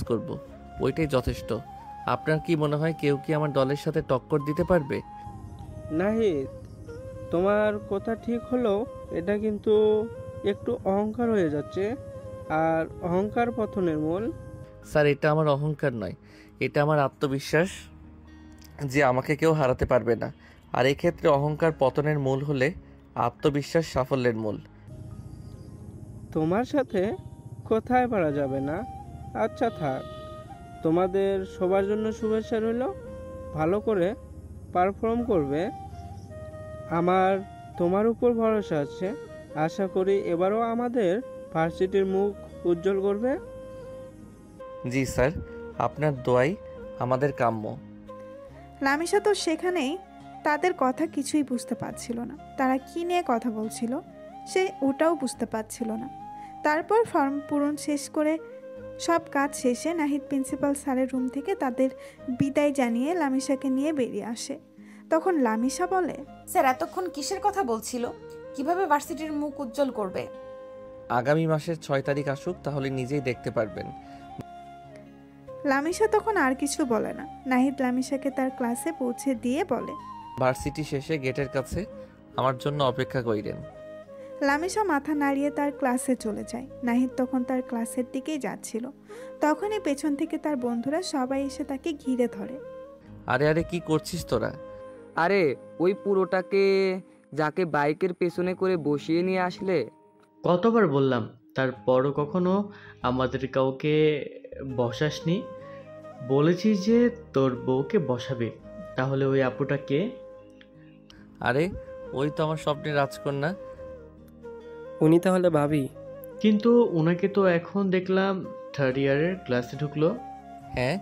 করব, ওইটাই যথেষ্ট। আপনার কি মনে হয় কেউ কি আমার দলের সাথে টক্কর দিতে পারবে? নাহিদ, তোমার কথা ঠিক হলেও এটা কিন্তু একটু অহংকার হয়ে যাচ্ছে, আর অহংকার পতনের মূল। স্যার, এটা আমার অহংকার নয়, এটা আমার আত্মবিশ্বাস যে আমাকে কেউ হারাতে পারবে না। আর এই ক্ষেত্রে অহংকার পতনের মূল হলে আত্মবিশ্বাস সাফল্যের মূল। তোমার সাথে কোথায় পারা যাবে না। আচ্ছা থাক, তোমাদের সবার জন্য শুভেচ্ছা রইল। ভালো করে পারফর্ম করবে, আমার তোমার উপর ভরসা আছে। আশা করি এবারও আমাদের ভার্সিটির মুখ উজ্জ্বল করবে। জি স্যার, আপনার দোয়াই আমাদের কাম্য। লামিসা তো সেখানেই তাদের কথা কিছুই বুঝতে পারছিল না। তারা কি নিয়ে কথা বলছিল সে ওটাও বুঝতে পারছিল না। তারপর ফর্ম পূরণ শেষ করে সব কাজ শেষে নাহিদ প্রিন্সিপাল স্যারের রুম থেকে তাদের বিদায় জানিয়ে লামিসাকে নিয়ে বেরিয়ে আসে। তখন লামিসা বলে, স্যার এতক্ষণ কিসের কথা বলছিল? কিভাবে ভার্সিটির মুখ উজ্জ্বল করবে? আগামী মাসের 6 তারিখ আসুক, তাহলে নিজেই দেখতে পারবেন। লামিসা তখন আর কিছু বলে না। নাহিদ লামিসাকে তার ক্লাসে পৌঁছে দিয়ে বলে, ভার্সিটি শেষে গেটের কাছে আমার জন্য অপেক্ষা করিলেন। লামিসা মাথা নাড়িয়ে তার ক্লাসে চলে যায়। নাহিদ তখন তার ক্লাসের দিকেই যাচ্ছিল। তখনই পেছন থেকে তার বন্ধুরা সবাই এসে তাকে ঘিরে ধরে। আরে আরে, কি করছিস তোরা? আরে ওই পুরোটাকে, যাকে বাইকের পেছনে করে বসিয়ে নিয়ে আসলে। কতবার বললাম, তারপরও কখনো আমাদের কাউকে বসাসনি। বলেছি যে তোর বউকে বসাবে, তাহলে ওই আপুটাকে। আরে, ওই তো আমার স্বপ্নের রাজকন্যা। উনি তাহলে ভাবি? কিন্তু ওনাকে তো এখন দেখলাম 3rd ইয়ারের ক্লাসে ঢুকলো। হ্যাঁ,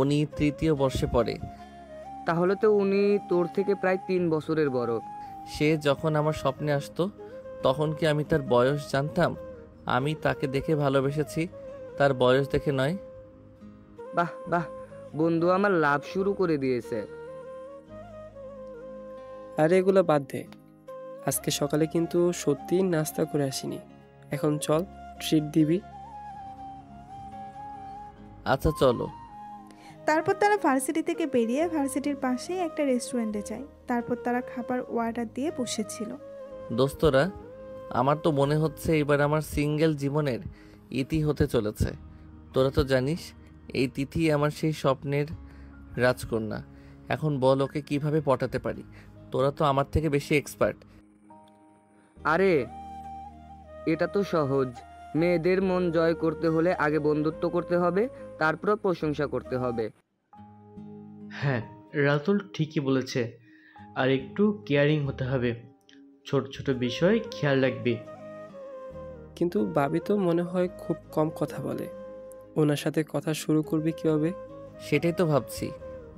উনি 3য় বর্ষে পড়ে। তাহলে তো উনি তোর থেকে প্রায় 3 বছরের বড়। সে যখন আমার স্বপ্নে আসতো তখন কি আমি তার বয়স জানতাম? আমি তাকে দেখে ভালোবেসেছি, তার বয়স দেখে নয়। বাহ বাহ, বন্ধু আমার লাভ শুরু করে দিয়েছে। আরে এগুলো বাদ দে, আজকে সকালে কিন্তু সত্যি নাস্তা করে আসিনি। এখন চল, ট্রিট দিবি। আচ্ছা চলো। তারপর তারা ভার্সিটি থেকে বেরিয়ে ভার্সিটির পাশেই একটা রেস্টুরেন্টে যায়। তারপর তারা খাবার অর্ডার দিয়ে বসেছিল। দোস্তরা, আমার তো মনে হচ্ছে এবার আমার সিঙ্গেল জীবনের ইতি হতে চলেছে। তোরা তো জানিস এই তিথি আমার সেই স্বপ্নের রাজকন্যা। এখন বল ওকে কিভাবে পটাতে পারি? তোরা তো আমার থেকে বেশি এক্সপার্ট। আরে এটা তো সহজ। মেয়েদের মন জয় করতে হলে আগে বন্ধুত্ব করতে হবে, তারপর প্রশংসা করতে হবে। হ্যাঁ, রাতুল ঠিকই বলেছে। আর একটু কেয়ারিং হতে হবে, ছোট ছোট বিষয় খেয়াল রাখবি। কিন্তু ভাবি তো মনে হয় খুব কম কথা বলে, ওনার সাথে কথা শুরু করবি কিভাবে? সেটাই তো ভাবছি,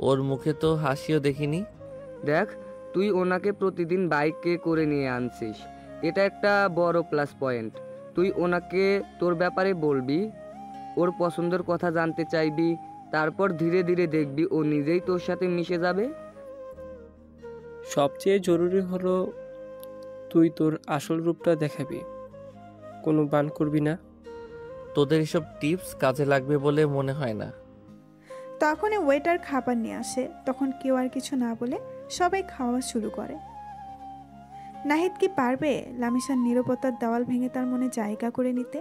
ওর মুখে তো হাসিও দেখিনি। দেখ, তুই ওনাকে প্রতিদিন বাইকে করে নিয়ে আনছিস, এটা একটা বড় প্লাস পয়েন্ট। তুই ওনাকে তোর ব্যাপারে বলবি, ওর পছন্দের কথা জানতে চাইবি, তারপর ধীরে ধীরে দেখবি ও নিজেই তোর সাথে মিশে যাবে। সবচেয়ে জরুরি হলো তুই তোর আসল রূপটা দেখাবি, কোনো বান করবি না। তোদের এসব টিপস কাজে লাগবে বলে মনে হয় না। তখনই ওয়েটার খাবার নিয়ে আসে। তখন কেউ আর কিছু না বলে সবাই খাওয়া শুরু করে। নাহিদ কি পারবে লামিসার নীরবতার দেওয়াল ভেঙে তার মনে জায়গা করে নিতে?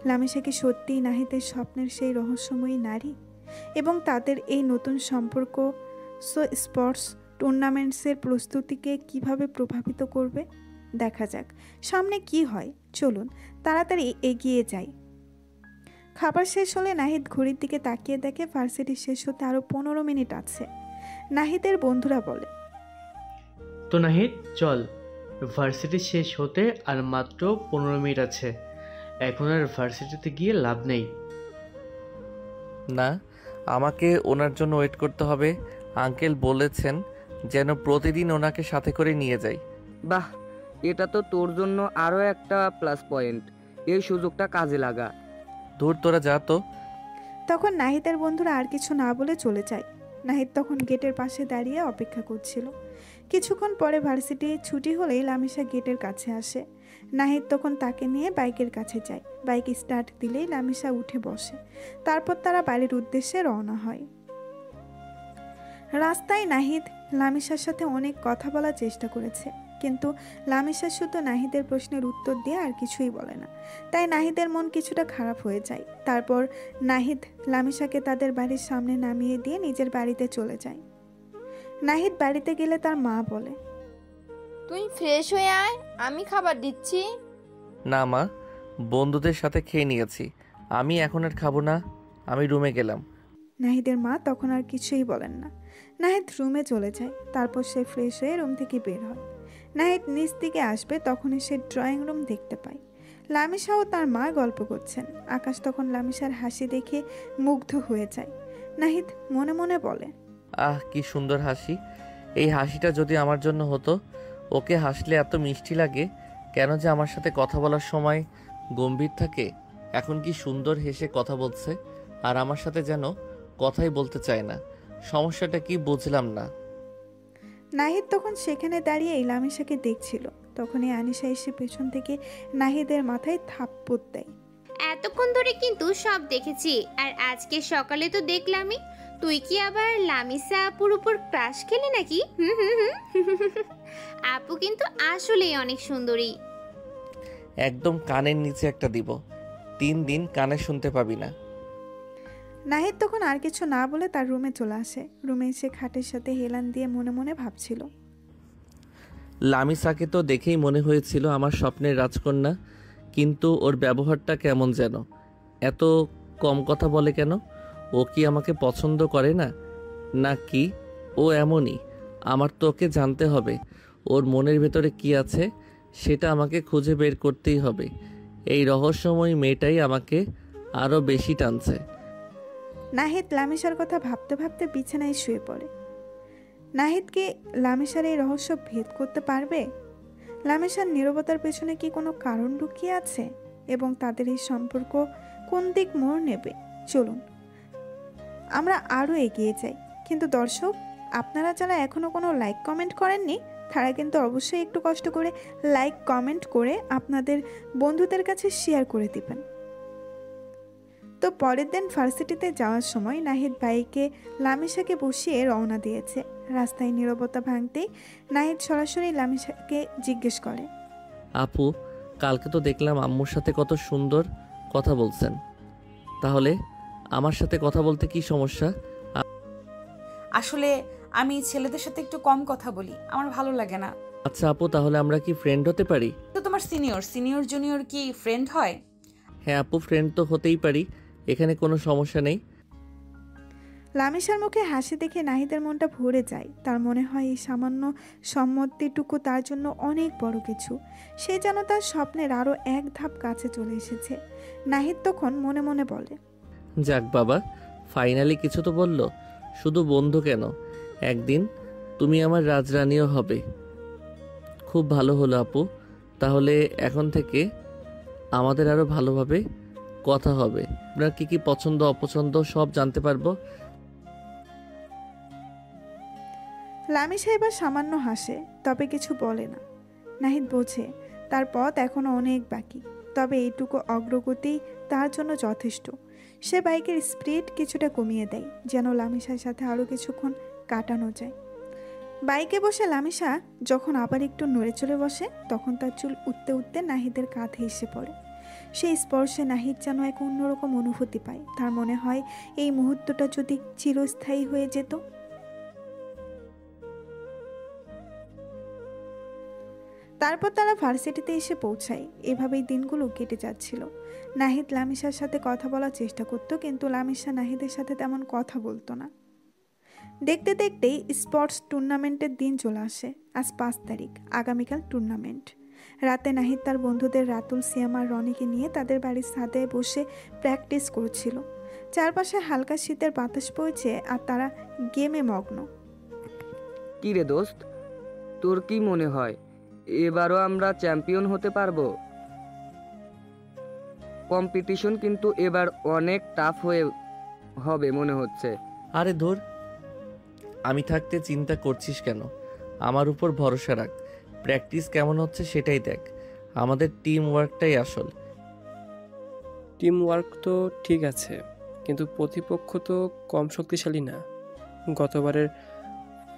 লামিসা কি সত্যিই নাহিদের স্বপ্নের সেই রহস্যময়ী নারী? এবং তাদের এই নতুন সম্পর্ক স্পোর্টস টুর্নামেন্টসের প্রস্তুতিকে কিভাবে প্রভাবিত করবে? দেখা যাক সামনে কি হয়। চলুন তাড়াতাড়ি এগিয়ে যাই। খাবার শেষ হলে নাহিদ ঘড়ির দিকে তাকিয়ে দেখে ভার্সিটি শেষ হতে আরো 15 মিনিট আছে। নাহিদের বন্ধুরা বলে, তো নাহিদ চল, ভার্সিটি শেষ হতে আর মাত্র 15 মিনিট আছে। এখন আর ভার্সিটিতে গিয়ে লাভ নেই। না, আমাকে ওনার জন্য ওয়েট করতে হবে। আঙ্কেল বলেছেন যেন প্রতিদিন ওনাকে সাথে করে নিয়ে যাই। বাহ, এটা তো তোর জন্য আরও একটা প্লাস পয়েন্ট। এই সুযোগটা কাজে লাগা। দূর, তোরা যা তো। তখন নাহিদের বন্ধুরা আর কিছু না বলে চলে যায়। নাহিদ তখন গেটের পাশে দাঁড়িয়ে অপেক্ষা করছিল। কিছুক্ষণ পরে ভার্সিটি ছুটি হলেই লামিসা গেটের কাছে আসে। নাহিদ তখন তাকে নিয়ে বাইকের কাছে যায়। বাইক স্টার্ট দিলেই লামিশা উঠে বসে। তারপর তারা বাড়ির উদ্দেশ্যে রওনা হয়। রাস্তায় নাহিদ লামিশার সাথে অনেক কথা বলার চেষ্টা করেছে, কিন্তু লামিশা শুধু নাহিদের প্রশ্নের উত্তর দিয়ে আর কিছুই বলে না। তাই নাহিদের মন কিছুটা খারাপ হয়ে যায়। তারপর নাহিদ লামিশাকে তাদের বাড়ির সামনে নামিয়ে দিয়ে নিজের বাড়িতে চলে যায়। নাহিদ বাড়িতে গেলে তার মা বলে, তুই ফ্রেশ হয়ে আয়, আমি খাবার দিচ্ছি। না মা, বন্ধুদের সাথে খেয়ে নিয়েছি, আমি এখন আর খাবো না, আমি রুমে গেলাম। নাহিদের মা তখন আর কিছুই বলেন না। নাহিদ রুমে চলে যায়। তারপর সে ফ্রেশ হয়ে রুম থেকে বের হয়। নাহিদ নিচ দিকে আসবে, তখনই সে ড্রয়িং রুম দেখতে পায়। লামিশা ও তার মা গল্প করছেন। আকাশ তখন লামিশার হাসি দেখে মুগ্ধ হয়ে যায়। নাহিদ মনে মনে বলে, আহ কি সুন্দর হাসি, এই হাসিটা যদি আমার জন্য হতো। ওকে হাসলে এত মিষ্টি লাগে, কেন যে আমার সাথে কথা বলার সময় গম্ভীর থাকে। এখন কি সুন্দর হেসে কথা বলছে, আর আমার সাথে যেন কথাই বলতে চায় না। সমস্যাটা কি বুঝলাম না। নাহিদ তখন সেখানে দাঁড়িয়ে লামিশাকে দেখছিল। তখনই আনিশা এসে পেছন থেকে নাহিদের মাথায় থাপ্পড় দেয়। এতক্ষণ ধরে কিন্তু সব দেখেছি, আর আজকে সকালে তো দেখলামই। তুই কি আবার লামিসা আপুর উপর ক্রাশ খেলি নাকি? আপু কিন্তু আসলেই অনেক সুন্দরী। একদম কানের নিচে একটা দিব, 3 দিন কানে শুনতে পাবি না। নাহিদ তখন আর কিছু না বলে তার রুমে চলে আসে। রুমে এসে খাটের সাথে হেলান দিয়ে মনে মনে ভাবছিল, লামিসাকে তো দেখেই মনে হয়েছিল আমার স্বপ্নের রাজকন্যা, কিন্তু ওর ব্যবহারটা কেমন যেন, এত কম কথা বলে কেন? ও কি আমাকে পছন্দ করে না, না কি ও এমনই? আমার তো ওকে জানতে হবে, ওর মনের ভেতরে কি আছে সেটা আমাকে খুঁজে বের করতেই হবে। এই রহস্যময়ী মেয়েটাই আমাকে আরও বেশি টানছে। নাহিদ লামিশার কথা ভাবতে ভাবতে বিছানায় শুয়ে পড়ে। নাহিদ কি লামিশার এই রহস্য ভেদ করতে পারবে? লামিশার নীরবতার পেছনে কি কোনো কারণ লুকিয়ে আছে, এবং তাদের এই সম্পর্ক কোন দিক মোড় নেবে? চলুন আমরা আরও এগিয়ে যাই। কিন্তু দর্শক, আপনারা যারা এখনও কোনো লাইক কমেন্ট করেননি, তারা কিন্তু অবশ্যই একটু কষ্ট করে লাইক কমেন্ট করে আপনাদের বন্ধুদের কাছে শেয়ার করে দিবেন। তো পরের দিন ভার্সিটিতে যাওয়ার সময় নাহিদ বাইকে লামিশাকে বসিয়ে রওনা দিয়েছে। রাস্তায় নীরবতা ভাঙতেই নাহিদ সরাসরি লামিশাকে জিজ্ঞেস করে, আপু, কালকে তো দেখলাম আম্মুর সাথে কত সুন্দর কথা বলছেন, তাহলে আমার সাথে কথা বলতে কি সমস্যা? আসলে আমি ছেলেদের সাথে একটু কম কথা বলি, আমার ভালো লাগে না। আচ্ছা আপু, তাহলে আমরা কি ফ্রেন্ড হতে পারি? তো তোমার সিনিয়র জুনিয়র কি ফ্রেন্ড হয়? হ্যাঁ আপু, ফ্রেন্ড তো হতেই পারি, এখানে কোনো সমস্যা নেই। লামিশার মুখে হাসি দেখে নাহিদের মনটা ভরে যায়। তার মনে হয় এই সামান্য সম্মতিটুকু তার জন্য অনেক বড় কিছু। সে যেন তার স্বপ্নের আরও এক ধাপ কাছে চলে এসেছে। নাহিদ তখন মনে মনে বলে, যাক বাবা, ফাইনালি কিছু তো বললো। শুধু বন্ধু কেন, একদিন তুমি আমার রাজরানীও হবে। খুব ভালো হলো আপু, তাহলে এখন থেকে আমাদের আরও ভালোভাবে কথা হবে। আপনার কি কি পছন্দ অপছন্দ সব জানতে পারবো। লামিশা এবার সামান্য হাসে, তবে কিছু বলে না। নাহিদ বোঝে তার পথ এখনো অনেক বাকি, তবে এইটুকু অগ্রগতি তার জন্য যথেষ্ট। সে বাইকের স্পিড কিছুটা কমিয়ে দেয়, যেন লামিশার সাথে আরও কিছুক্ষণ কাটানো যায়। বাইকে বসে লামিশা যখন আবার একটু নড়ে চলে বসে, তখন তার চুল উঠতে উঠতে নাহিদের কাঁধে এসে পড়ে। সেই স্পর্শে নাহিদ যেন এক অন্যরকম অনুভূতি পায়। তার মনে হয় এই মুহূর্তটা যদি চিরস্থায়ী হয়ে যেত। তারপর তারা ভার্সিটিতে এসে পৌঁছায়। এভাবেই দিনগুলো কেটে যাচ্ছিল। নাহিদ লামিশার সাথে কথা বলার চেষ্টা করত, কিন্তু লামিশা নাহিদের সাথে তেমন কথা বলতো না। দেখতে দেখতেই স্পোর্টস টুর্নামেন্টের দিন চলে আসে। আজ 5 তারিখ, আগামীকাল টুর্নামেন্ট। রাতে নাহিদ তার বন্ধুদের রাতুল, সিয়াম আর রনিকে নিয়ে তাদের বাড়ির ছাদে বসে প্র্যাকটিস করছিল। চারপাশে হালকা শীতের বাতাস বইছে, আর তারা গেমে মগ্ন। কি রে দোস্ত, তোর কি মনে হয় এবারও আমরা চ্যাম্পিয়ন হতে পারবো? কম্পিটিশন কিন্তু এবার অনেক টাফ হবে মনে হচ্ছে। আরে ধুর, আমি থাকতে চিন্তা করছিস কেন? আমার উপর ভরসা রাখ, প্র্যাকটিস কেমন হচ্ছে সেটাই দেখ। আমাদের টিম ওয়ার্কটাই আসল। টিম ওয়ার্ক তো ঠিক আছে, কিন্তু প্রতিপক্ষ তো কম শক্তিশালী না। গতবারের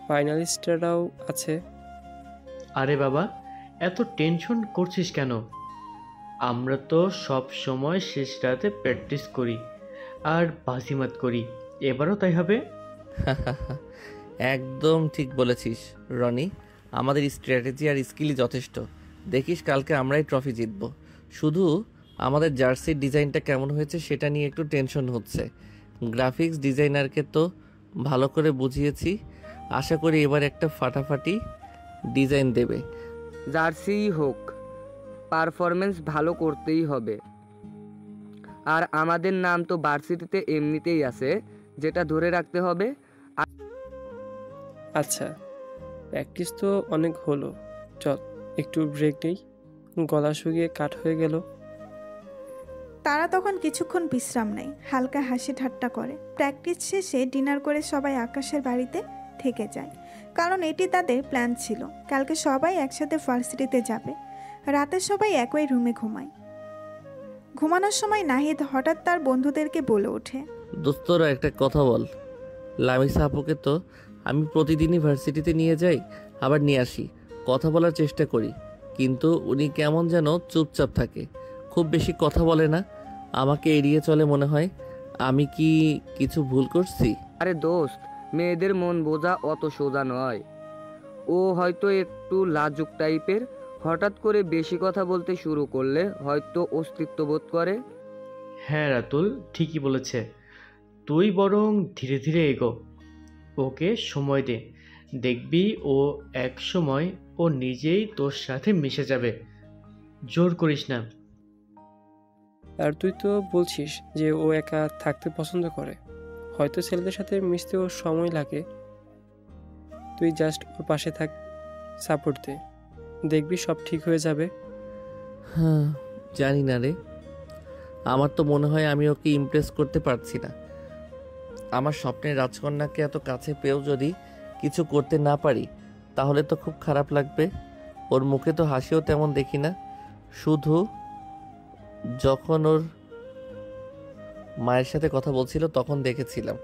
ফাইনালিস্টরাও আছে। আরে বাবা, এত টেনশন করছিস কেন? আমরা তো সব সময় শেষ রাতে প্র্যাকটিস করি আর বাজিমাত করি, এবারও তাই হবে। একদম ঠিক বলেছিস রনি, আমাদের স্ট্র্যাটেজি আর স্কিলই যথেষ্ট। দেখিস কালকে আমরাই ট্রফি জিতব। শুধু আমাদের জার্সির ডিজাইনটা কেমন হয়েছে সেটা নিয়ে একটু টেনশন হচ্ছে। গ্রাফিক্স ডিজাইনারকে তো ভালো করে বুঝিয়েছি, আশা করি এবার একটা ফাটাফাটি ডিজাইন দেবে। জার্সি হোক, পারফরমেন্স ভালো করতেই হবে। আর আমাদের নাম তো ভার্সিটিতে এমনিতেই আছে, যেটা ধরে রাখতে হবে। আচ্ছা, প্র্যাকটিস তো অনেক হলো, চল একটু ব্রেক নেই, গলা শুকিয়ে কাঠ হয়ে গেল। তারা তখন কিছুক্ষণ বিশ্রাম নেয়, হালকা হাসি ঠাট্টা করে। প্র্যাকটিস শেষে ডিনার করে সবাই আকাশের বাড়িতে থেকে যায়, কারণ এটি তাদের প্ল্যান ছিল। কালকে সবাই একসাথে ভার্সিটিতে যাবে। রাতে সবাই একই রুমে ঘুমায়। ঘুমানোর সময় নাহিদ হঠাৎ তার বন্ধুদেরকে বলে ওঠে, দোস্তরা একটা কথা বল, লামিসা আপুকে তো আমি প্রতিদিনই ভার্সিটিতে নিয়ে যাই, আবার নিয়ে আসি, কথা বলার চেষ্টা করি, কিন্তু উনি কেমন যেন চুপচাপ থাকে, খুব বেশি কথা বলে না, আমাকে এড়িয়ে চলে মনে হয়। আমি কি কিছু ভুল করছি? আরে দোস্ত, মেয়েদের মন বোঝা অত সোজা নয়। ও হয়তো একটু লাজুক টাইপের, হঠাৎ করে বেশি কথা বলতে শুরু করলে হয়তো অস্তিত্ব বোধ করে। হ্যাঁ রাতুল ঠিকই বলেছে, তুই বরং ধীরে ধীরে এগো, ওকে সময় দে, দেখবি ও এক সময় ও নিজেই তোর সাথে মিশে যাবে। জোর করিস না। আর তুই তো বলছিস যে ও একা থাকতে পছন্দ করে, হয়তো ছেলেদের সাথে মিশতে ওর সময় লাগে। তুই জাস্ট ওর পাশে থাক, সাপোর্ট দে, দেখবি সব ঠিক হয়ে যাবে। হ্যাঁ, জানি না রে, আমার তো মনে হয় আমি ওকে ইমপ্রেস করতে পারছি না। আমার স্বপ্নের রাজকন্যাকে এত কাছে পেয়েও যদি কিছু করতে না পারি তাহলে তো খুব খারাপ লাগবে। ওর মুখে তো হাসিও তেমন দেখি না, শুধু যখন ওর মায়ের সাথে কথা বলছিল তখন দেখেছিলাম।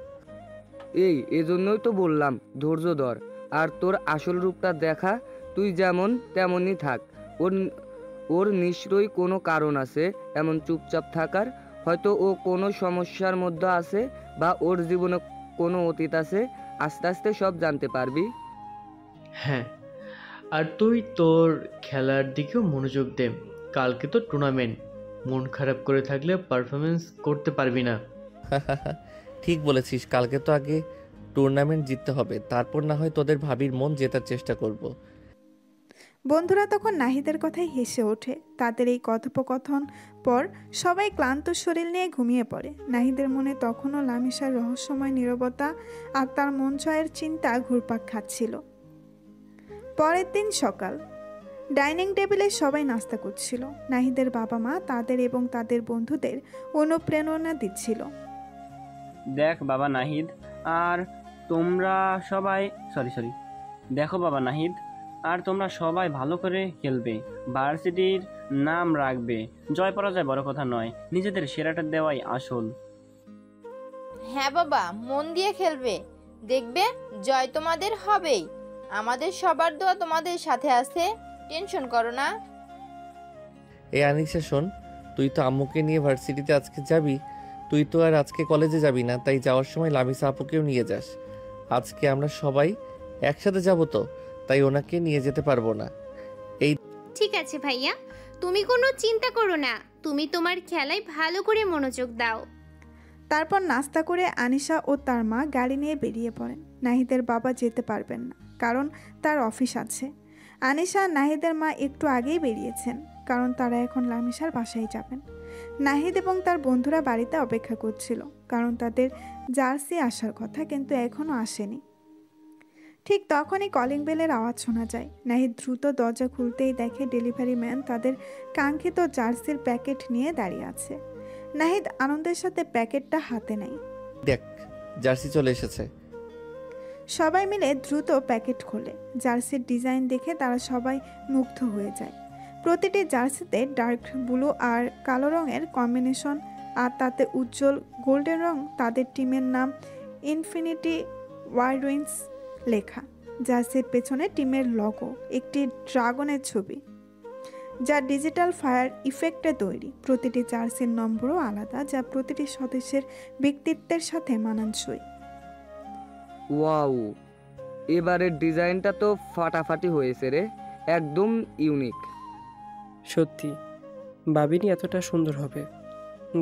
এজন্যই তো বললাম ধৈর্য ধর, আর তোর আসল রূপটা দেখা। তুই যেমন তেমনই থাক। ওর নিশ্চয়ই কোনো কারণ আছে এমন চুপচাপ থাকার। হয়তো ও কোনো সমস্যার মধ্যে আছে, বা ওর জীবনে কোনো অতীত আছে। আস্তে আস্তে সব জানতে পারবি। হ্যাঁ, আর তুই তোর খেলার দিকেও মনোযোগ দে, কালকে তো টুর্নামেন্ট, মন খারাপ করে থাকলে পারফরমেন্স করতে পারবি না। ঠিক বলেছিস, কালকে তো আগে টুর্নামেন্ট জিততে হবে, তারপর না হয় তোদের ভাবির মন জেতার চেষ্টা করব। বন্ধুরা তখন নাহিদের কথাই হেসে ওঠে। তাদের এই কথোপকথন পর সবাই ক্লান্ত শরীর নিয়ে ঘুমিয়ে পড়ে। নাহিদের মনে তখনও লামিসার রহস্যময় নীরবতা আর তার মন জয়ের চিন্তা ঘুরপাক খাচ্ছিল। পরের দিন সকাল, ডাইনিং টেবিলে সবাই নাস্তা করছিল। নাহিদের বাবা মা তাদের এবং তাদের বন্ধুদের অনুপ্রেরণা দিচ্ছিল। দেখ বাবা নাহিদ, আর তোমরা সবাই দেখো বাবা নাহিদ, আর তোমরা সবাই ভালো করে খেলবে, ভার্সিটির নাম রাখবে। জয় পরাজয় বড় কথা নয়, নিজেদের সেরাটা দেওয়াই আসল। হ্যাঁ বাবা, মন দিয়ে খেলবে, দেখবে জয় তোমাদের হবেই। আমাদের সবার দোয়া তোমাদের সাথে আছে, টেনশন করো না। এই আনিসা শোন, তুই তো আম্মুকে নিয়ে ভার্সিটিতে আজকে যাবি, তুই তো আর আজকে কলেজে যাবি না, তাই যাওয়ার সময় লামিসা আপুকেও নিয়ে যাস। আজকে আমরা সবাই একসাথে যাব তো, তাই ওনাকে নিয়ে যেতে পারবো না। ঠিক আছে ভাইয়া, তুমি কোনো চিন্তা করো না, তুমি তোমার খেলায় ভালো করে মনোযোগ দাও। তারপর নাস্তা করে আনিশা ও তার মা গাড়ি নিয়ে বেরিয়ে পড়েন। নাহিদের বাবা যেতে পারবেন না, কারণ তার অফিস আছে। আনিশা আর নাহিদের মা একটু আগেই বেরিয়েছেন, কারণ তারা এখন লামিসার বাসায় যাবেন। নাহিদ এবং তার বন্ধুরা বাড়িতে অপেক্ষা করছিল, কারণ তাদের জার্সি আসার কথা, কিন্তু এখনও আসেনি। ঠিক তখনই কলিং বেলের আওয়াজ শোনা যায়। নাহিদ দ্রুত দরজা খুলতেই দেখে ডেলিভারি ম্যান তাদের কাঙ্ক্ষিত জার্সির প্যাকেট নিয়ে দাঁড়িয়ে আছে। নাহিদ আনন্দের সাথে প্যাকেটটা হাতে নেয়। দেখ, জার্সি চলে এসেছে। সবাই মিলে দ্রুত প্যাকেট খোলে। জার্সির ডিজাইন দেখে তারা সবাই মুগ্ধ হয়ে যায়। প্রতিটি জার্সিতে ডার্ক ব্লু আর কালো রঙের কম্বিনেশন, আর তাতে উজ্জ্বল গোল্ডেন রং। তাদের টিমের নাম ইনফিনিটি ওয়ারউইন্ডস লেখা। জার্সির পেছনে টিমের লগো, একটি ড্রাগনের ছবি যা ডিজিটাল ফায়ার ইফেক্টে তৈরি। প্রতিটি জার্সির নম্বরও আলাদা, যা প্রতিটি সদস্যের ব্যক্তিত্বের সাথে মানানসই। ওয়াও, এবারের ডিজাইনটা তো ফাটাফাটি হয়েছে রে, একদম ইউনিক। সত্যি ভাবিনি এতটা সুন্দর হবে।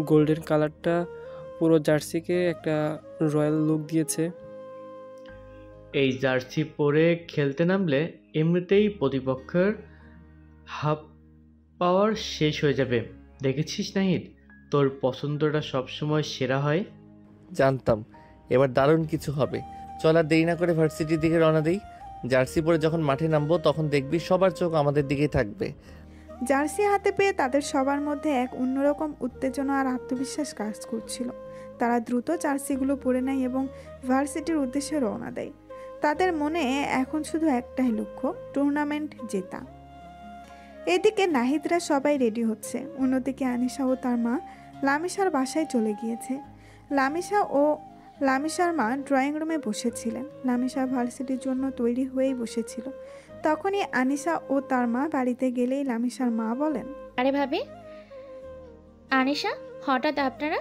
গোল্ডেন কালারটা পুরো জার্সিকে একটা রয়্যাল লুক দিয়েছে। এই জার্সি পরে খেলতে নামলে এমনিতেই প্রতিপক্ষের হাফ পাওয়ার শেষ হয়ে যাবে। দেখেছিস নাহিদ, তোর পছন্দটা সবসময় সেরা হয়। জানতাম এবার দারুণ কিছু হবে। চল আর দেরি না করে ভার্সিটির দিকে রওনা দিই। জার্সি পরে যখন মাঠে নামবো তখন দেখবি সবার চোখ আমাদের দিকেই থাকবে। জার্সি হাতে পেয়ে তাদের সবার মধ্যে এক অন্যরকম উত্তেজনা আর আত্মবিশ্বাস কাজ করছিল। তারা দ্রুত জার্সিগুলো পরে নেয় এবং ভার্সিটির উদ্দেশ্যে রওনা দেয়। তাদের মনে এখন শুধু একটাই লক্ষ্য, টুর্নামেন্ট জেতা। এদিকে নাহিদরা সবাই রেডি হচ্ছে, অন্যদিকে আনিশা ও তার মা লামিশার বাসায় চলে গিয়েছে। লামিশার মা ড্রয়িং রুমে বসেছিলেন। লামিশা ভার্সিটির জন্য তৈরি হয়েই বসেছিল। তখনই আনিশা ও তার মা বাড়িতে গেলেই লামিশার মা বলেন, আরে ভাবি, আনিশা, হঠাৎ আপনারা?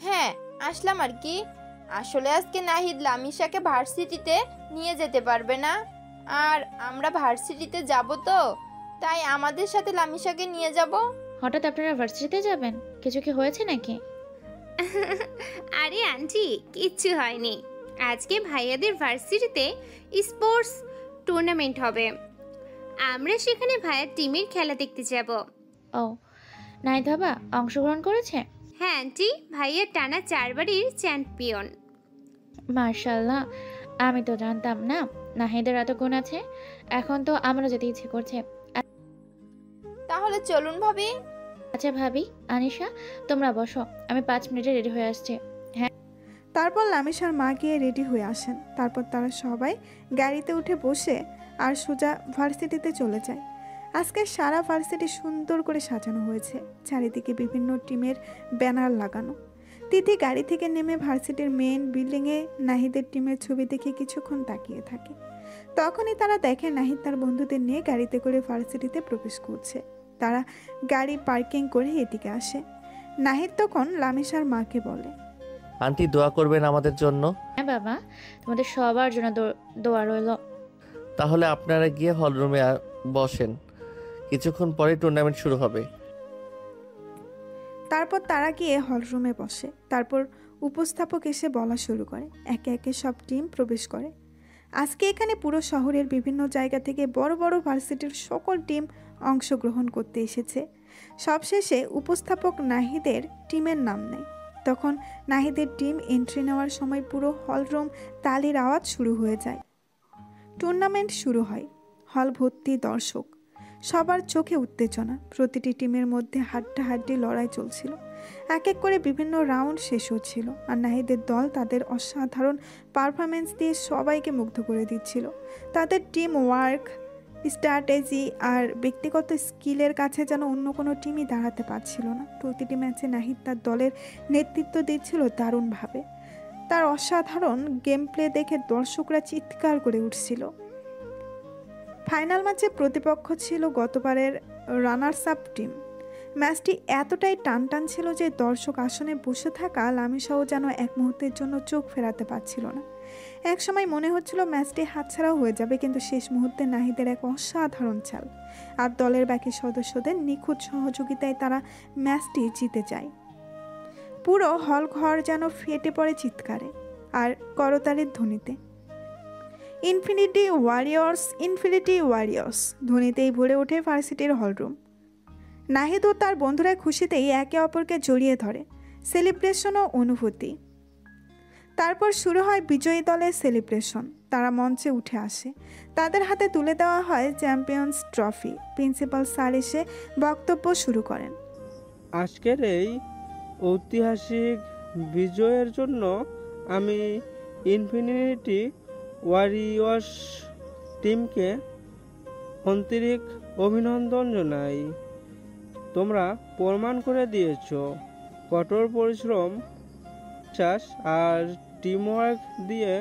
হ্যাঁ, আসলাম আর কি। আসলে আজকে নাহিদ লামিশাকে ভার্সিটিতে নিয়ে যেতে পারবে না, আর আমরা ভার্সিটিতে যাব, তো তাই আমাদের সাথে লামিশাকে নিয়ে যাব। হঠাৎ আপনারা ভার্সিটিতে যাবেন? কিছু কি হয়েছে নাকি? আরে আন্টি, কিচ্ছু হয়নি। আজকে ভাইয়াদের ভার্সিটিতে স্পোর্টস টুর্নামেন্ট হবে, আমরা সেখানে ভাইয়ার টিমের খেলা দেখতে যাব। ও, নাহিদ বাবা অংশগ্রহণ করেছে? হ্যাঁ আন্টি, ভাইয়া টানা 4 বারের চ্যাম্পিয়ন। মার্শাল্লাহ, আমি তো জানতাম না নাহিদের এত গুণ আছে। এখন তো আমারও যেতে ইচ্ছে করছে। তাহলে চলুন ভাবি। আচ্ছা ভাবি, আনিশা তোমরা বসো, আমি 5 মিনিটে রেডি হয়ে আসছি। হ্যাঁ। তারপর লামিশার মা গিয়ে রেডি হয়ে আসেন। তারপর তারা সবাই গাড়িতে উঠে বসে আর সোজা ভার্সিটিতে চলে যায়। আজকে সারা ভার্সিটি সুন্দর করে সাজানো হয়েছে, চারিদিকে বিভিন্ন টিমের ব্যানার লাগানো। তিথি গাড়ি থেকে নেমে ভার্সিটির মেন বিল্ডিংয়ে নাহিদের টিমের ছবি দেখে কিছুক্ষণ তাকিয়ে থাকে। তখনই তারা দেখে নাহিদ তার বন্ধুদের নিয়ে গাড়িতে করে ভার্সিটিতে প্রবেশ করছে। তারা গাড়ি পার্কিং করে এদিকে আসে। নাহিদ তখন লামিশার মাকে বলে, আন্টি দোয়া করবেন আমাদের জন্য। হ্যাঁ বাবা, তোমাদের সবার জন্য দোয়া রইল। তাহলে আপনারা গিয়ে হল রুমে বসেন, কিছুক্ষণ পরে টুর্নামেন্ট শুরু হবে। তারপর তারা গিয়ে হল রুমে বসে। তারপর উপস্থাপক এসে বলা শুরু করে, একে একে সব টিম প্রবেশ করে। আজকে এখানে পুরো শহরের বিভিন্ন জায়গা থেকে বড় বড় ভার্সিটির সকল টিম অংশগ্রহণ করতে এসেছে। সবশেষে উপস্থাপক নাহিদের টিমের নাম নেয়। তখন নাহিদের টিম এন্ট্রি নেওয়ার সময় পুরো হল রুম তালির আওয়াজ শুরু হয়ে যায়। টুর্নামেন্ট শুরু হয়। হল ভর্তি দর্শক, সবার চোখে উত্তেজনা। প্রতিটি টিমের মধ্যে হাড্ডাহাড্ডি লড়াই চলছিল। এক এক করে বিভিন্ন রাউন্ড শেষ হচ্ছিল, আর নাহিদের দল তাদের অসাধারণ পারফরমেন্স দিয়ে সবাইকে মুগ্ধ করে দিচ্ছিল। তাদের টিম ওয়ার্ক, স্ট্র্যাটেজি আর ব্যক্তিগত স্কিলের কাছে যেন অন্য কোনো টিমই দাঁড়াতে পারছিল না। প্রতিটি ম্যাচে নাহিদ তার দলের নেতৃত্ব দিচ্ছিল দারুণভাবে। তার অসাধারণ গেম প্লে দেখে দর্শকরা চিৎকার করে উঠছিল। ফাইনাল ম্যাচে প্রতিপক্ষ ছিল গতবারের রানার্স আপ টিম। ম্যাচটি এতটাই টানটান ছিল যে দর্শক আসনে বসে থাকা লামিশাও যেন এক মুহূর্তের জন্য চোখ ফেরাতে পারছিল না। এক সময় মনে হচ্ছিল ম্যাচটি হাতছাড়াও হয়ে যাবে, কিন্তু শেষ মুহূর্তে নাহিদের এক অসাধারণ চাল আর দলের বাকি সদস্যদের নিখুঁত সহযোগিতায় তারা ম্যাচটি জিতে যায়। পুরো হল ঘর যেন ফেটে পড়ে চিৎকারে আর করতালির ধ্বনিতে। ইনফিনিটি ওয়ারিয়র্স, ইনফিনিটি ওয়ারিয়র্স ধ্বনিতেই ভরে ওঠে ভার্সিটির হলরুম। নাহিদ ও তার বন্ধুরা খুশিতেই একে অপরকে জড়িয়ে ধরে। সেলিব্রেশন ও অনুভূতি। তারপর শুরু হয় বিজয়ী দলের সেলিব্রেশন। তারা মঞ্চে উঠে আসে, তাদের হাতে তুলে দেওয়া হয় চ্যাম্পিয়ন্স ট্রফি। প্রিন্সিপাল স্যার এসে বক্তব্য শুরু করেন। আজকের এই ঐতিহাসিক বিজয়ের জন্য আমি ইনফিনিটি ওয়ারিয়র্স টিমকে আন্তরিক অভিনন্দন জানাই। তোমরা প্রমাণ করে দিয়েছো কঠোর পরিশ্রম, চাষ আর টিমওয়ার্ক দিয়ে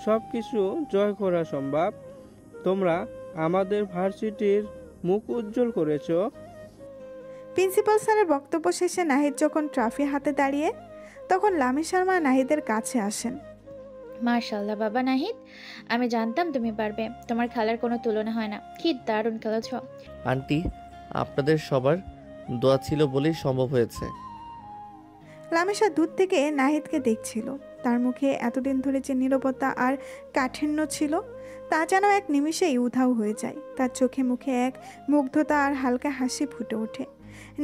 সব কিছু জয় করা সম্ভব। তোমরা আমাদের ভার্সিটির মুখ উজ্জ্বল করেছো। প্রিন্সিপাল স্যারের বক্তব্য শেষে নাহিদ যখন ট্রফি হাতে দাঁড়িয়ে, তখন লামিশার মা নাহিদের কাছে আসেন। মার্শাল্লাহ বাবা নাহিদ, আমি জানতাম তুমি পারবে। তোমার খেলার কোনো তুলনা হয় না। কি দারুণ খেলেছ। আন্টি, আপনাদের সবার দোয়া ছিল বলেই সম্ভব হয়েছে। লামিশা দূর থেকে নাহিদকে দেখছিল। তার মুখে এতদিন ধরে যে নীরবতা আর কাঠিন্য ছিল, তা যেন এক নিমিষেই উধাও হয়ে যায়। তার চোখে মুখে এক মুগ্ধতা আর হালকা হাসি ফুটে ওঠে।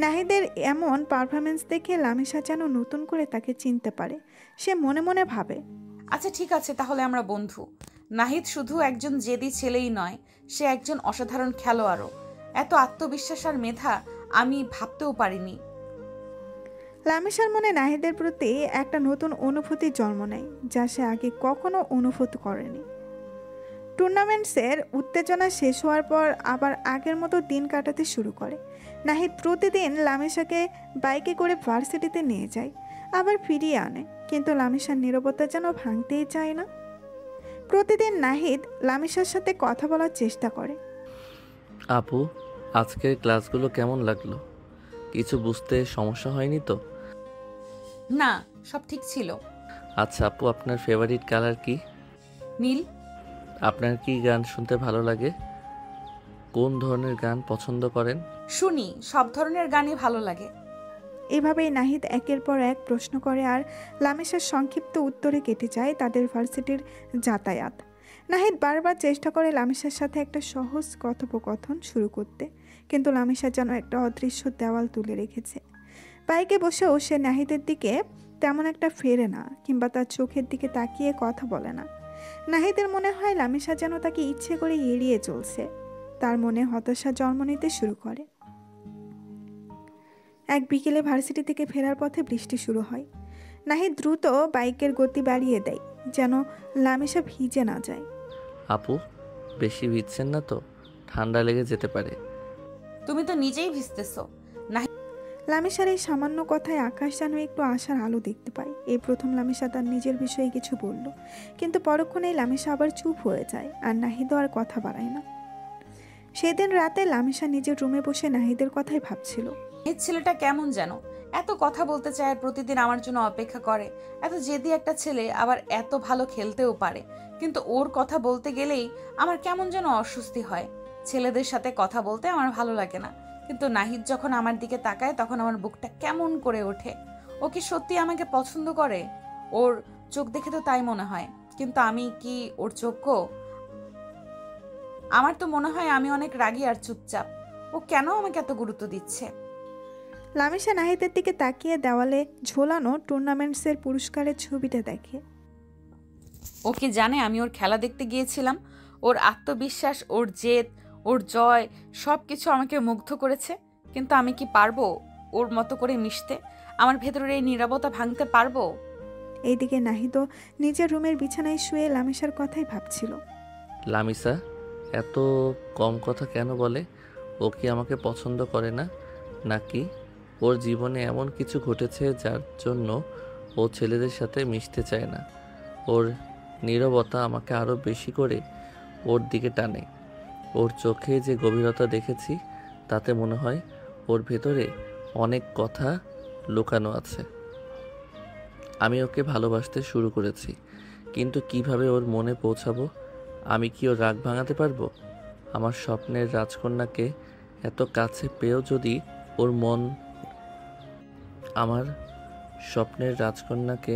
নাহিদের এমন পারফরমেন্স দেখে লামিশা যেন নতুন করে তাকে চিনতে পারে। সে মনে মনে ভাবে, আচ্ছা ঠিক আছে, তাহলে আমরা বন্ধু। নাহিদ শুধু একজন জেদি ছেলেই নয়, সে একজন অসাধারণ খেলোয়াড়ও। এত আত্মবিশ্বাস আর মেধা আমি ভাবতেও পারিনি। লামিশার মনে নাহিদের প্রতি একটা নতুন অনুভূতি জন্ম নেয়, যা সে আগে কখনো অনুভূত করেনি। টুর্নামেন্টসের উত্তেজনা শেষ হওয়ার পর আবার আগের মতো দিন কাটাতে শুরু করে। নাহিদ প্রতিদিন লামিশাকে বাইকে করে ভার্সিটিতে নিয়ে যায়, আবার ফিরিয়ে আনে, কিন্তু লামিশার নীরবতা যেন ভাঙতেই চায় না। প্রতিদিন নাহিদ লামিশার সাথে কথা বলার চেষ্টা করে। আপু, আজকের ক্লাসগুলো কেমন লাগলো? কিছু বুঝতে সমস্যা হয়নি তো? না, সব ঠিক ছিল। আচ্ছা আপু, আপনার ফেভারিট কালার কি? নীল। আপনার কি গান শুনতে ভালো লাগে? কোন ধরনের গান পছন্দ করেন? শুনি, সব ধরনের গানই ভালো লাগে। এভাবেই নাহিদ একের পর এক প্রশ্ন করে, আর লামিশার সংক্ষিপ্ত উত্তরে কেটে যায় তাদের ভার্সিটির যাতায়াত। নাহিদ বারবার চেষ্টা করে লামিশার সাথে একটা সহজ কথোপকথন শুরু করতে, কিন্তু লামিশা যেন একটা অদৃশ্য দেওয়াল তুলে রেখেছে। বাইকে বসেও সে নাহিদের দিকে তেমন একটা ফেরে না, কিংবা তার চোখের দিকে তাকিয়ে কথা বলে না। নাহিদের মনে হয় লামিশা যেন তাকে ইচ্ছে করে এড়িয়ে চলছে। তার মনে হতাশা জন্ম নিতে শুরু করে। এক বিকেলে ভার্সিটি থেকে ফেরার পথে বৃষ্টি শুরু হয়। নাহিদ দ্রুত বাইকের গতি বাড়িয়ে দেয়, যেন লামিশা ভিজে না যায়। আপু, বেশি ভিজছেন না তো? ঠান্ডা লেগে যেতে পারে। তুমি তো নিজেই ভিজতেছো। লামিশার এই সামান্য কথায় আকাশ যেন একটু আশার আলো দেখতে পায়। এই প্রথম লামিশা তার নিজের বিষয়ে কিছু বলল, কিন্তু পরক্ষণেই লামিশা আবার চুপ হয়ে যায়, আর নাহিদও আর কথা বাড়ায় না। সেদিন রাতে লামিশা নিজের রুমে বসে নাহিদের কথাই ভাবছিল। এই ছেলেটা কেমন যেন, এত কথা বলতে চায় আর প্রতিদিন আমার জন্য অপেক্ষা করে। এত জেদি একটা ছেলে, আবার এত ভালো খেলতেও পারে, কিন্তু ওর কথা বলতে গেলেই আমার কেমন যেন অস্বস্তি হয়। ছেলেদের সাথে কথা বলতে আমার ভালো লাগে না, কিন্তু নাহিদ যখন আমার দিকে তাকায় তখন আমার বুকটা কেমন করে ওঠে। ও কি সত্যি আমাকে পছন্দ করে? ওর চোখ দেখে তো তাই মনে হয়, কিন্তু আমি কি ওর যোগ্য? আমার তো মনে হয় আমি অনেক রাগী আর চুপচাপ। ও কেন আমাকে এত গুরুত্ব দিচ্ছে? লামিশা নাহিদের দিকে তাকিয়ে দেওয়ালে ঝোলানো টুর্নামেন্টসের পুরস্কারের ছবিটা দেখে। ও কি জানে আমি ওর খেলা দেখতে গিয়েছিলাম? ওর আত্মবিশ্বাস, ওর জেদ, ওর জয় সব কিছু আমাকে মুগ্ধ করেছে। কিন্তু আমি কি পারবো ওর মতো করে মিশতে? আমার ভেতরের এই নীরবতা ভাঙতে পারবো? এইদিকে নাহিদও নিজের রুমের বিছানায় শুয়ে লামিশার কথাই ভাবছিল। লামিশা এত কম কথা কেন বলে? ও কি আমাকে পছন্দ করে না, নাকি ওর জীবনে এমন কিছু ঘটেছে যার জন্য ও ছেলেদের সাথে মিশতে চায় না? ওর নীরবতা আমাকে আরও বেশি করে ওর দিকে টানে। ওর চোখে যে গভীরতা দেখেছি, তাতে মনে হয় ওর ভেতরে অনেক কথা লুকানো আছে। আমি ওকে ভালোবাসতে শুরু করেছি, কিন্তু কিভাবে ওর মনে পৌঁছাবো? আমি কি ওর রাগ ভাঙাতে পারবো? আমার স্বপ্নের রাজকন্যাকে এত কাছে পেয়েও যদি ওর মন আমার স্বপ্নের রাজকন্যাকে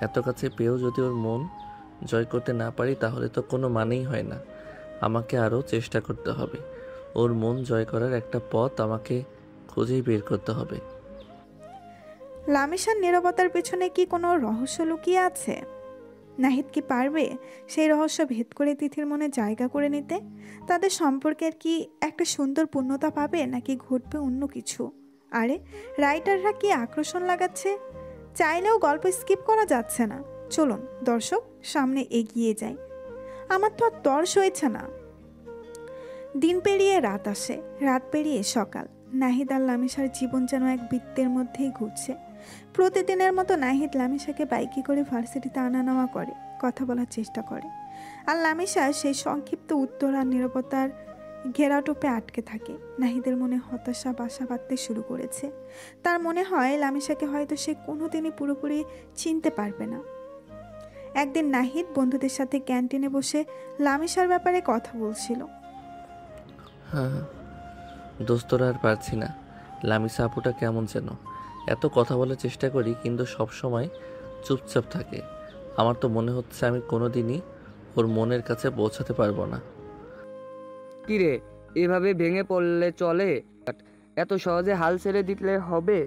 এত কাছে পেয়েও যদি ওর মন জয় করতে না পারি, তাহলে তো কোনো মানেই হয় না। আমাকে আরও চেষ্টা করতে হবে। ওর মন জয় করার একটা পথ আমাকে খুঁজেই বের করতে হবে। লামিশার নীরবতার পেছনে কি কোনো রহস্য লুকিয়ে আছে? নাহিদ কি পারবে সেই রহস্য ভেদ করে তিথির মনে জায়গা করে নিতে? তাদের সম্পর্কের কি একটা সুন্দর পূর্ণতা পাবে, নাকি ঘটবে অন্য কিছু? আরে রাইটাররা কি আকর্ষণ লাগাচ্ছে, চাইলেও গল্প স্কিপ করা যাচ্ছে না। চলুন দর্শক, সামনে এগিয়ে যাই। আমার তো আর তর্স হয়েছে না। দিন পেরিয়ে রাত আসে, রাত পেরিয়ে সকাল। নাহিদ আর লামিসার জীবন যেন এক বৃত্তের মধ্যেই ঘুরছে। প্রতিদিনের মতো নাহিদ লামিসাকে বাইকে করে ভার্সিটিতে আনা নেওয়া করে, কথা বলার চেষ্টা করে। আর লামিসা সেই সংক্ষিপ্ত উত্তর আর নীরবতার ঘেরাটোপে আটকে থাকে। নাহিদের মনে হতাশা বাসা বাঁধতে শুরু করেছে। তার মনে হয় লামিসাকে হয়তো সে কোনোদিনই পুরোপুরি চিনতে পারবে না। একদিন নাহিদ বন্ধুদের সাথে ক্যান্টিনে বসে লামিসার ব্যাপারে কথা বলছিল। হ্যাঁ দোস্তরা আর পারছি না, লামিসা আপুটা কেমন যেন। এত কথা বলার চেষ্টা করি কিন্তু সব সময় চুপচাপ থাকে। আমার তো মনে হচ্ছে আমি কোনোদিনই ওর মনের কাছে পৌঁছাতে পারবো না। কিরে, এভাবে ভেঙে পড়লে চলে? এত সহজে হাল ছেড়ে দিলে হবে?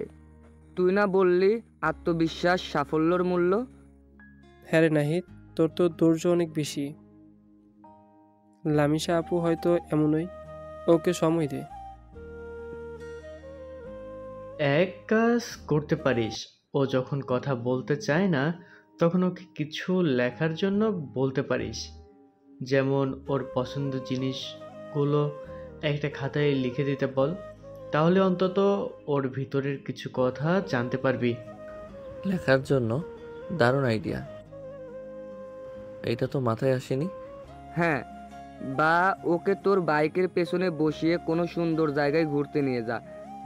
তুই না বললি আত্মবিশ্বাস সাফল্যর মূল্য? হ্যাঁ রে নাহিদ, তোর তো ধৈর্য অনেক বেশি। লামিসা আপু হয়তো এমনই, ওকে সময় দে। এক কাজ করতে পারিস, ও যখন কথা বলতে চায় না তখন ওকে কিছু লেখার জন্য বলতে পারিস। যেমন ওর পছন্দের জিনিসগুলো একটা খাতায় লিখে দিতে বল, তাহলে অন্তত ওর ভিতরের কিছু কথা জানতে পারবি। লেখার জন্য দারুণ আইডিয়া, এটা তো মাথায় আসেনি। হ্যাঁ, বা ওকে তোর বাইকের পেছনে বসিয়ে কোনো সুন্দর জায়গায় ঘুরতে নিয়ে যা,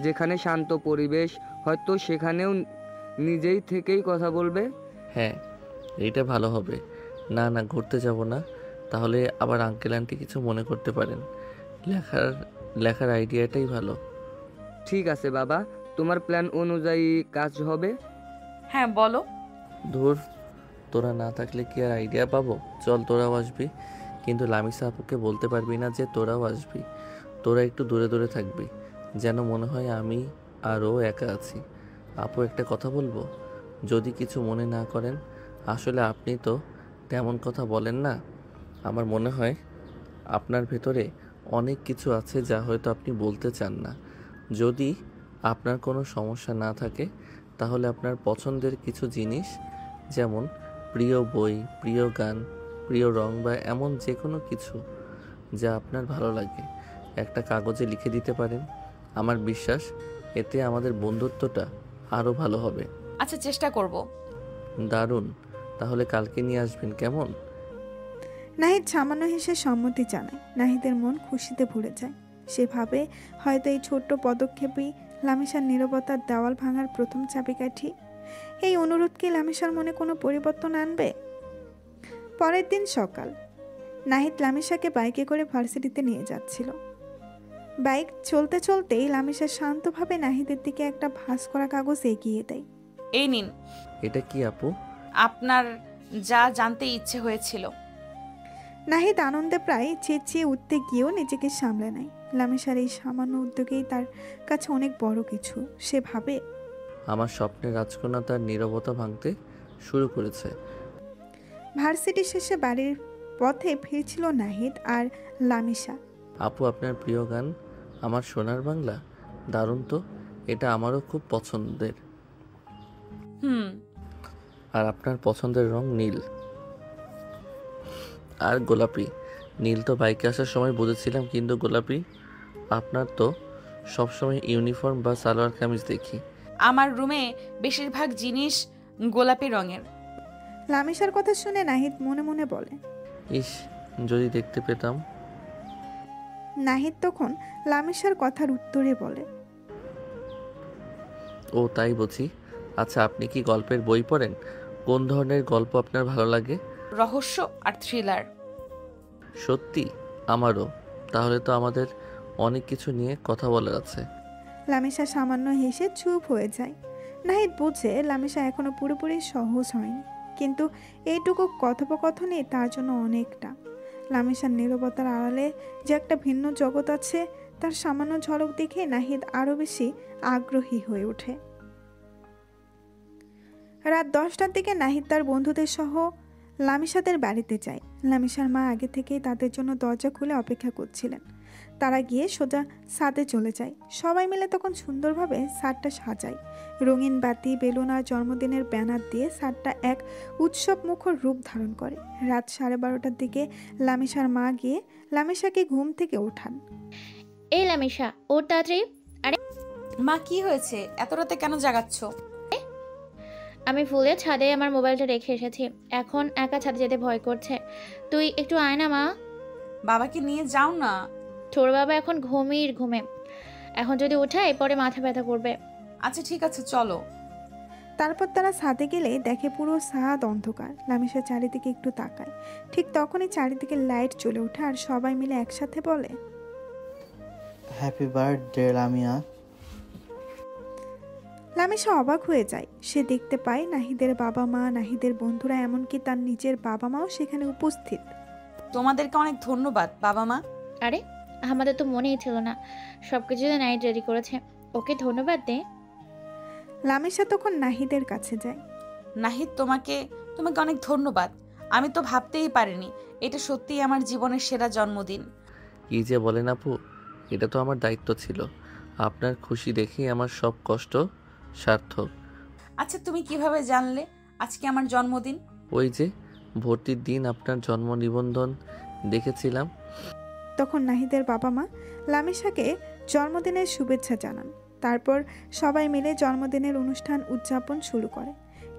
যেখানে শান্ত পরিবেশ, হয়তো সেখানেও নিজেই থেকেই কথা বলবে। হ্যাঁ এইটা ভালো হবে। না না, ঘুরতে যাব না, তাহলে আবার আঙ্কেল আন্টি কিছু মনে করতে পারেন। লেখার আইডিয়াটাই ভালো। ঠিক আছে বাবা, তোমার প্ল্যান অনুযায়ী কাজ হবে। হ্যাঁ বলো। ধুর, তোরা না থাকলে কি আর আইডিয়া পাবো? চল তোরাও আসবি, কিন্তু লামিসা আপুকে বলতে পারবি না যে তোরাও আসবি। তোরা একটু দূরে দূরে থাকবি, যেন মনে হয় আমি আর ও একা আছি। আপু একটা কথা বলবো, যদি কিছু মনে না করেন। আসলে আপনি তো তেমন কথা বলেন না। আমার মনে হয় আপনার ভেতরে অনেক কিছু আছে যা হয়তো আপনি বলতে চান না। যদি আপনার কোনো সমস্যা না থাকে তাহলে আপনার পছন্দের কিছু জিনিস, যেমন প্রিয় বই, প্রিয় গান, প্রিয় রং বা এমন যে কোনো কিছু যা আপনার ভালো লাগে, একটা কাগজে লিখে দিতে পারেন। আমার বিশ্বাস এতে আমাদের বন্ধুত্বটা আরও ভালো হবে। আচ্ছা, চেষ্টা করব। দারুণ, তাহলে কালকে নিয়ে আসবেন কেমন? নাহিদ সামান্য হেসে সম্মতি জানায়। নাহিদের মন খুশিতে ভরে যায়। সে ভাবে হয়তো এই ছোট্ট পদক্ষেপই লামিসার নীরবতার দেওয়াল ভাঙার প্রথম চাবিকাঠি। এই অনুরোধ কি লামিসার মনে কোনো পরিবর্তন আনবে? পরের দিন সকাল, নাহিদ লামিসাকে বাইকে করে ভার্সিটিতে নিয়ে যাচ্ছিল। বাইক চলতে চলতেই লামিসা শান্তভাবে নাহিদের দিকে একটা ভাঁজ করা কাগজ এগিয়ে দেয়। এই নিন। এটা কি আপু? আপনার যা জানতে ইচ্ছে হয়েছিল। নাহিদ আনন্দে প্রায় চেঁচিয়ে উঠতে গিয়েও নিজেকে সামলে নেয়। লামিসার এই সামান্য উদ্যোগেই তার কাছে অনেক বড় কিছু। সে ভাবে আমার স্বপ্নের রাজকন্যা তার নীরবতা ভাঙতে শুরু করেছে। ভার্সিটি শেষে বাড়ির পথে ফিরছিল নাহিদ আর লামিসা। আপু, আপনার প্রিয় গান আমার সোনার বাংলা? দারুণ তো, এটা আমারও খুব পছন্দের। আর আপনার পছন্দের রং নীল আর গোলাপি? নীল তো বাইকে আসার সময় বুঝেছিলাম, কিন্তু গোলাপি? আপনার তো সবসময় ইউনিফর্ম বা সালোয়ার কামিজ দেখি। আমার রুমে বেশিরভাগ জিনিস গোলাপি রঙের। লামিসার কথা শুনে নাহিদ মনে মনে বলে, ইস, যদি দেখতে পেতাম। নাহিদ তখন লামিসার কথার উত্তরে বলে, ও তাই বুঝি। আচ্ছা, আপনি কি গল্পের বই পড়েন? কোন ধরনের গল্প আপনার ভালো লাগে? রহস্য আর থ্রিলার। সত্যি? আমারও। তাহলে তো আমাদের অনেক কিছু নিয়ে কথা বলার আছে। লামিসা সামান্য হেসে চুপ হয়ে যায়। নাহিদ বুঝে লামিসা এখনো পুরোপুরি সহজ হয়নি, কিন্তু এইটুকু কথোপকথনই তার জন্য অনেকটা। লামিসার নীরবতার আড়ালে যে একটা ভিন্ন জগৎ আছে, তার সামান্য ঝলক দেখে নাহিদ আরও বেশি আগ্রহী হয়ে ওঠে। রাত 10টার দিকে নাহিদ তার বন্ধুদের সহ লামিসাদের বাড়িতে যায়। লামিসার মা আগে থেকেই তাদের জন্য দরজা খুলে অপেক্ষা করছিলেন। তারা গিয়ে সোজা ছাদে চলে যায়। সবাই মিলে তখন সুন্দরভাবে ছাদটা সাজায়। রঙিন বাতি, বেলুন আর জন্মদিনের ব্যানার দিয়ে ছাদটা এক উৎসব মুখর রূপ ধারণ করে। রাত 12:30টার দিকে লামিশার মা গিয়ে লামিশাকে ঘুম থেকে ওঠান। এই লামিশা, ওর তাড়াতাড়ি। মা কি হয়েছে, এত রাতে কেন জাগাচ্ছ? আমি ফুলের ছাদে আমার মোবাইলটা রেখে এসেছি, এখন একা ছাদে যেতে ভয় করছে। তুই একটু আয় না মা। বাবাকে নিয়ে যাও না। তোর বাবা এখন ঘুমে, এখন যদি উঠায় পরে মাথা ব্যথা করবে। আচ্ছা ঠিক আছে, চলো। তারপর তারা ছাদে গেলে দেখে পুরো ছাদ অন্ধকার। লামিশা চারিদিকে একটু তাকায়, ঠিক তখনই চারিদিকে লাইট জ্বলে ওঠে আর সবাই মিলে একসাথে বলে, হ্যাপি বার্থডে লামিয়া। লামিশা অবাক হয়ে যায়। সে দেখতে পায় নাহিদের বাবা মা, নাহিদের বন্ধুরা, এমনকি তার নিজের বাবা মাও সেখানে উপস্থিত। তোমাদেরকে অনেক ধন্যবাদ বাবা মা। আরে আমাদের তো মনেই ছিল না, সবকিছু নাইট রেডি করেছে, ওকে ধন্যবাদ দে। লামিশা তখন নাহিদের কাছে যায়। নাহিদ, তোমাকে অনেক ধন্যবাদ। আমি তো ভাবতেই পারিনি এটা সত্যিই আমার জীবনের সেরা জন্মদিন। কি যে বলেন আপু, এটা তো আমার দায়িত্ব ছিল। আপনার খুশি দেখেই আমার সব কষ্ট সার্থক। আচ্ছা, তুমি কিভাবে জানলে আজকে আমার জন্মদিন? ওই যে ভর্তির দিন আপনার জন্ম নিবন্ধন দেখেছিলাম। তখন নাহিদের বাবা মা লামিশাকে জন্মদিনের শুভেচ্ছা জানান। তারপর সবাই মিলে জন্মদিনের অনুষ্ঠান উদযাপন শুরু করে।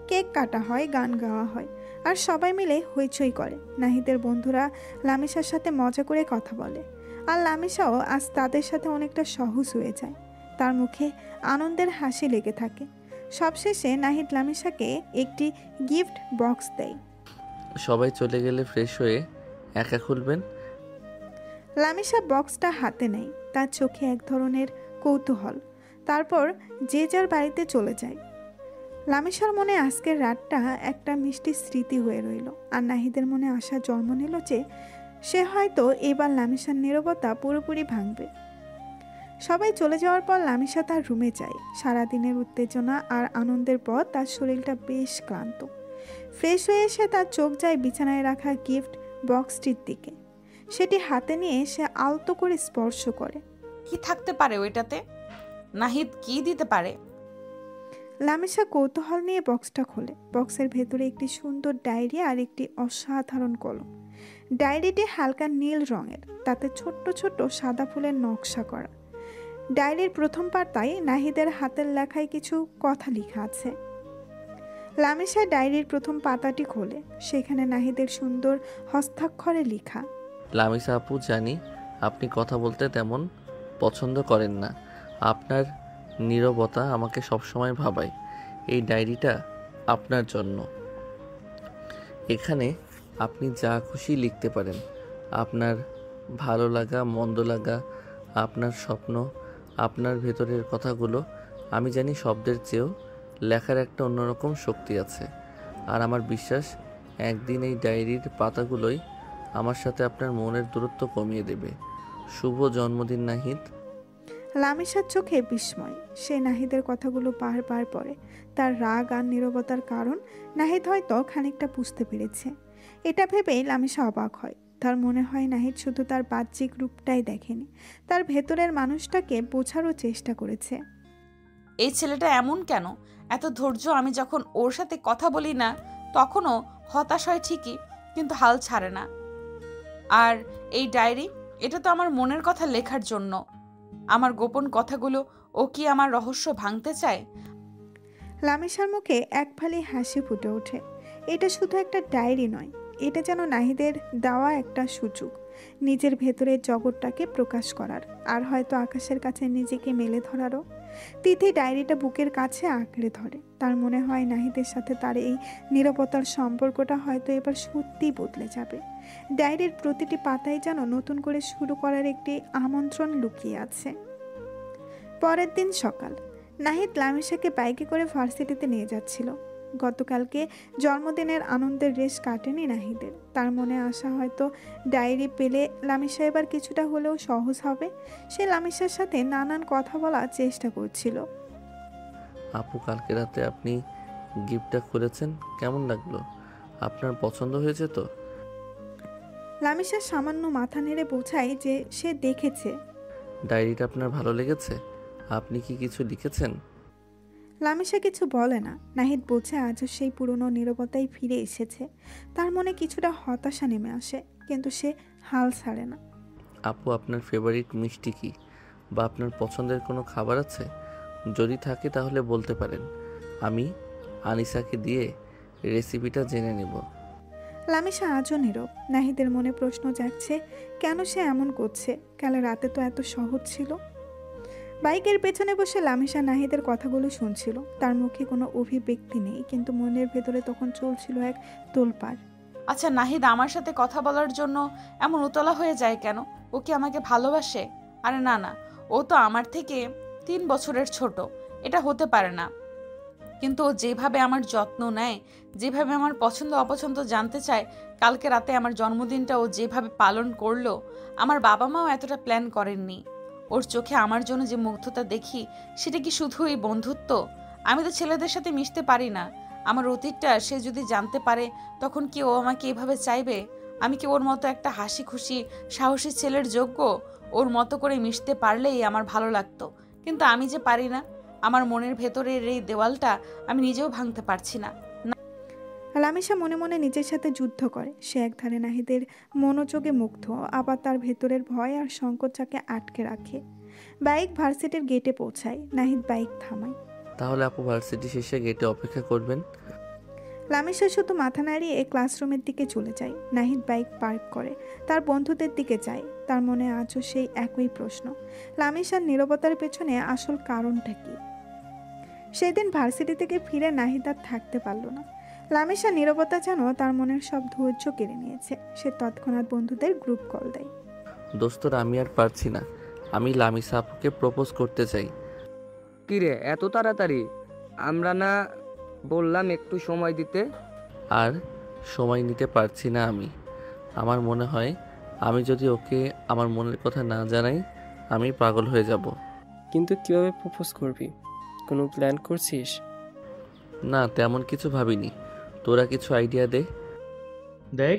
কেক কাটা হয়, গান গাওয়া হয় আর সবাই মিলে হইচই করে। নাহিদের বন্ধুরা লামিশার সাথে মজা করে কথা বলে আর লামিশাও আজ তাদের সাথে অনেকটা সহজ হয়ে যায়। তার মুখে আনন্দের হাসি লেগে থাকে। সবশেষে নাহিদ লামিশাকে একটি গিফট বক্স দেয়। সবাই চলে গেলে ফ্রেশ হয়ে একা খুলবেন। লামিশা বক্সটা হাতে নেয়, তার চোখে এক ধরনের কৌতূহল। তারপর যে যার বাড়িতে চলে যায়। লামিশার মনে আজকের রাতটা একটা মিষ্টি স্মৃতি হয়ে রইল। আর নাহিদের মনে আশা জন্ম নিল যে সে হয়তো এবার লামিশার নীরবতা পুরোপুরি ভাঙবে। সবাই চলে যাওয়ার পর লামিশা তার রুমে যায়। সারাদিনের উত্তেজনা আর আনন্দের পর তার শরীরটা বেশ ক্লান্ত। ফ্রেশ হয়ে এসে তার চোখ যায় বিছানায় রাখা গিফট বক্সটির দিকে। সেটি হাতে নিয়ে সে আলতো করে স্পর্শ করে। কি থাকতে পারে ওইটাতে? নাহিদ কি দিতে পারে? লামিশা কৌতূহল নিয়ে বক্সটা খোলে। বক্সের ভেতরে একটি সুন্দর ডায়েরি আর একটি অসাধারণ কলম। ডায়েরিটি হালকা নীল রঙের, তাতে ছোট্ট ছোট্ট সাদা ফুলের নকশা করা। ডায়েরির প্রথম পাতায় নাহিদের হাতের লেখায় কিছু কথা লেখা আছে। লামিশা ডায়েরির প্রথম পাতাটি খোলে। সেখানে নাহিদের সুন্দর হস্তাক্ষরে লেখা, লামিশা আপু, জানি আপনি কথা বলতে তেমন পছন্দ করেন না। আপনার নীরবতা আমাকে সবসময় ভাবায়। এই ডায়েরিটা আপনার জন্য। এখানে আপনি যা খুশি লিখতে পারেন। আপনার ভালো লাগা, মন্দ লাগা, আপনার স্বপ্ন, আপনার ভেতরের কথাগুলো। আমি জানি শব্দের চেয়েও লেখার একটা অন্যরকম শক্তি আছে। আর আমার বিশ্বাস একদিন এই ডায়েরির পাতাগুলোই আমার সাথে আপনার মনের দূরত্ব কমিয়ে দেবে। শুভ জন্মদিন নাহিদ। লামিশার চোখে বিস্ময়। সে নাহিদের কথাগুলো বারবার পড়ে। তার রাগ আর নীরবতার কারণ নাহিদ হয়তো খানিকটা বুঝতে পেরেছে। এটা ভেবেই লামিশা অবাক হয়। তার মনে হয় নাহিদ শুধু তার বাহ্যিক রূপটাই দেখেনি, তার ভেতরের মানুষটাকে বোঝারও চেষ্টা করেছে। এই ছেলেটা এমন কেন? এত ধৈর্য। আমি যখন ওর সাথে কথা বলি না তখনও হতাশ হয় ঠিকই, কিন্তু হাল ছাড়ে না। আর এই ডায়েরি, এটা তো আমার মনের কথা লেখার জন্য। আমার গোপন কথাগুলো। ও কি আমার রহস্য ভাঙতে চায়? লামিশার মুখে এক ফালি হাসি ফুটে ওঠে। এটা শুধু একটা ডায়েরি নয়, এটা যেন নাহিদের দেওয়া একটা সুযোগ নিজের ভেতরের জগৎটাকে প্রকাশ করার, আর হয়তো আকাশের কাছে নিজেকে মেলে ধরারও। তিথি ডায়েরিটা বুকের কাছে আঁকড়ে ধরে। তার মনে হয় নাহিদের সাথে তার এই নীরবতার সম্পর্কটা হয়তো এবার সত্যিই বদলে যাবে। ডায়েরির প্রতিটি পাতায় যেন নতুন করে শুরু করার একটি আমন্ত্রণ লুকিয়ে আছে। পরের দিন সকাল, নাহিদ লামিশাকে বাইকে করে ভার্সিটিতে নিয়ে যাচ্ছিল। গতকালকে জন্মদিনের আনন্দের রেশ কাটেনি নাহিদের। তার মনে আশা হয়তো ডায়েরি পেলে লামিশা এবার কিছুটা হলেও সহজ হবে। সে লামিশার সাথে নানান কথা বলার চেষ্টা করছিল। আপু, কালকে রাতে আপনি গিফটটা খুলেছেন, কেমন লাগলো? আপনার পছন্দ হয়েছে তো? লামিশা সামান্য মাথা নেড়ে বোঝায় যে সে দেখেছে। ডায়েরিটা আপনার ভালো লেগেছে? আপনি কি কিছু লিখেছেন? লামিশা কিছু বলে না। নাহিদ বোঝে আজও সেই পুরনো নীরবতাই ফিরে এসেছে। তার মনে কিছুটা হতাশা নেমে আসে, কিন্তু সে হাল ছাড়ে না। আপু, আপনার ফেভারিট মিষ্টি কি, বা আপনার পছন্দের কোনো খাবার আছে? যদি থাকে তাহলে বলতে পারেন, আমি আনিসাকে দিয়ে রেসিপিটা জেনে নেব। লামিশা আজও নীরব। নাহিদের মনে প্রশ্ন জাগছে, কেন সে এমন করছে? কাল রাতে তো এত সহজ ছিল। বাইকের পেছনে বসে লামিশা নাহিদের কথাগুলো শুনছিল। তার মুখে কোনো অভিব্যক্তি নেই, কিন্তু মনের ভেতরে তখন চলছিল এক তোলপাড়। আচ্ছা, নাহিদ আমার সাথে কথা বলার জন্য এমন উতলা হয়ে যায় কেন? ও কি আমাকে ভালোবাসে? আরে না না, ও তো আমার থেকে 3 বছরের ছোট। এটা হতে পারে না। কিন্তু ও যেভাবে আমার যত্ন নেয়, যেভাবে আমার পছন্দ অপছন্দ জানতে চায়, কালকে রাতে আমার জন্মদিনটা ও যেভাবে পালন করলো, আমার বাবা মাও এতটা প্ল্যান করেননি। ওর চোখে আমার জন্য যে মুগ্ধতা দেখি, সেটা কি শুধু এই বন্ধুত্ব? আমি তো ছেলেদের সাথে মিশতে পারি না। আমার অতীতটা সে যদি জানতে পারে, তখন কি ও আমাকে এভাবে চাইবে? আমি কি ওর মতো একটা হাসি খুশি সাহসী ছেলের যোগ্য? ওর মতো করে মিশতে পারলেই আমার ভালো লাগতো, কিন্তু আমি যে পারি না। আমার মনের ভেতরের এই দেওয়ালটা আমি নিজেও ভাঙতে পারছি না। লামিশা মনে মনে নিজের সাথে যুদ্ধ করে। সে একধারে নাহিদের মনোযোগে মুগ্ধ, আবার তার ভেতরের ভয় আর সংকোচকে আটকে রাখে। বাইক ভার্সিটির গেটে পৌঁছায়। নাহিদ বাইক থামায়। তাহলে আপু ভার্সিটি শেষে গেটে অপেক্ষা করবেন? লামিশা শুধু মাথা নাড়িয়ে ক্লাসরুমের দিকে চলে যায়। নাহিদ বাইক পার্ক করে তার বন্ধুদের দিকে যায়। তার মনে আজও সেই একই প্রশ্ন, লামিশার নীরবতার পেছনে আসল কারণটা কি? সেদিন ভার্সিটি থেকে ফিরে নাহিদ আর থাকতে পারল না। লামিশা নীরবতা যেন তার মনের সব ধৈর্য কেড়ে নিয়েছে। সে তৎক্ষণাৎ বন্ধুদের গ্রুপ কল দেয়। দোস্তরা, আমি আর পারছি না। আমি লামিসা আপুকে প্রপোজ করতে চাই। কিরে এত তাড়াতাড়ি? আমরা না বললাম একটু সময় দিতে? আর সময় নিতে পারছি না আমি। আমার মনে হয় আমি যদি ওকে আমার মনের কথা না জানাই, আমি পাগল হয়ে যাব। কিন্তু কিভাবে প্রপোজ করবি? কোনো প্ল্যান করছিস? না, তেমন কিছু ভাবিনি। তোরা কিছু আইডিয়া দে। দেখ,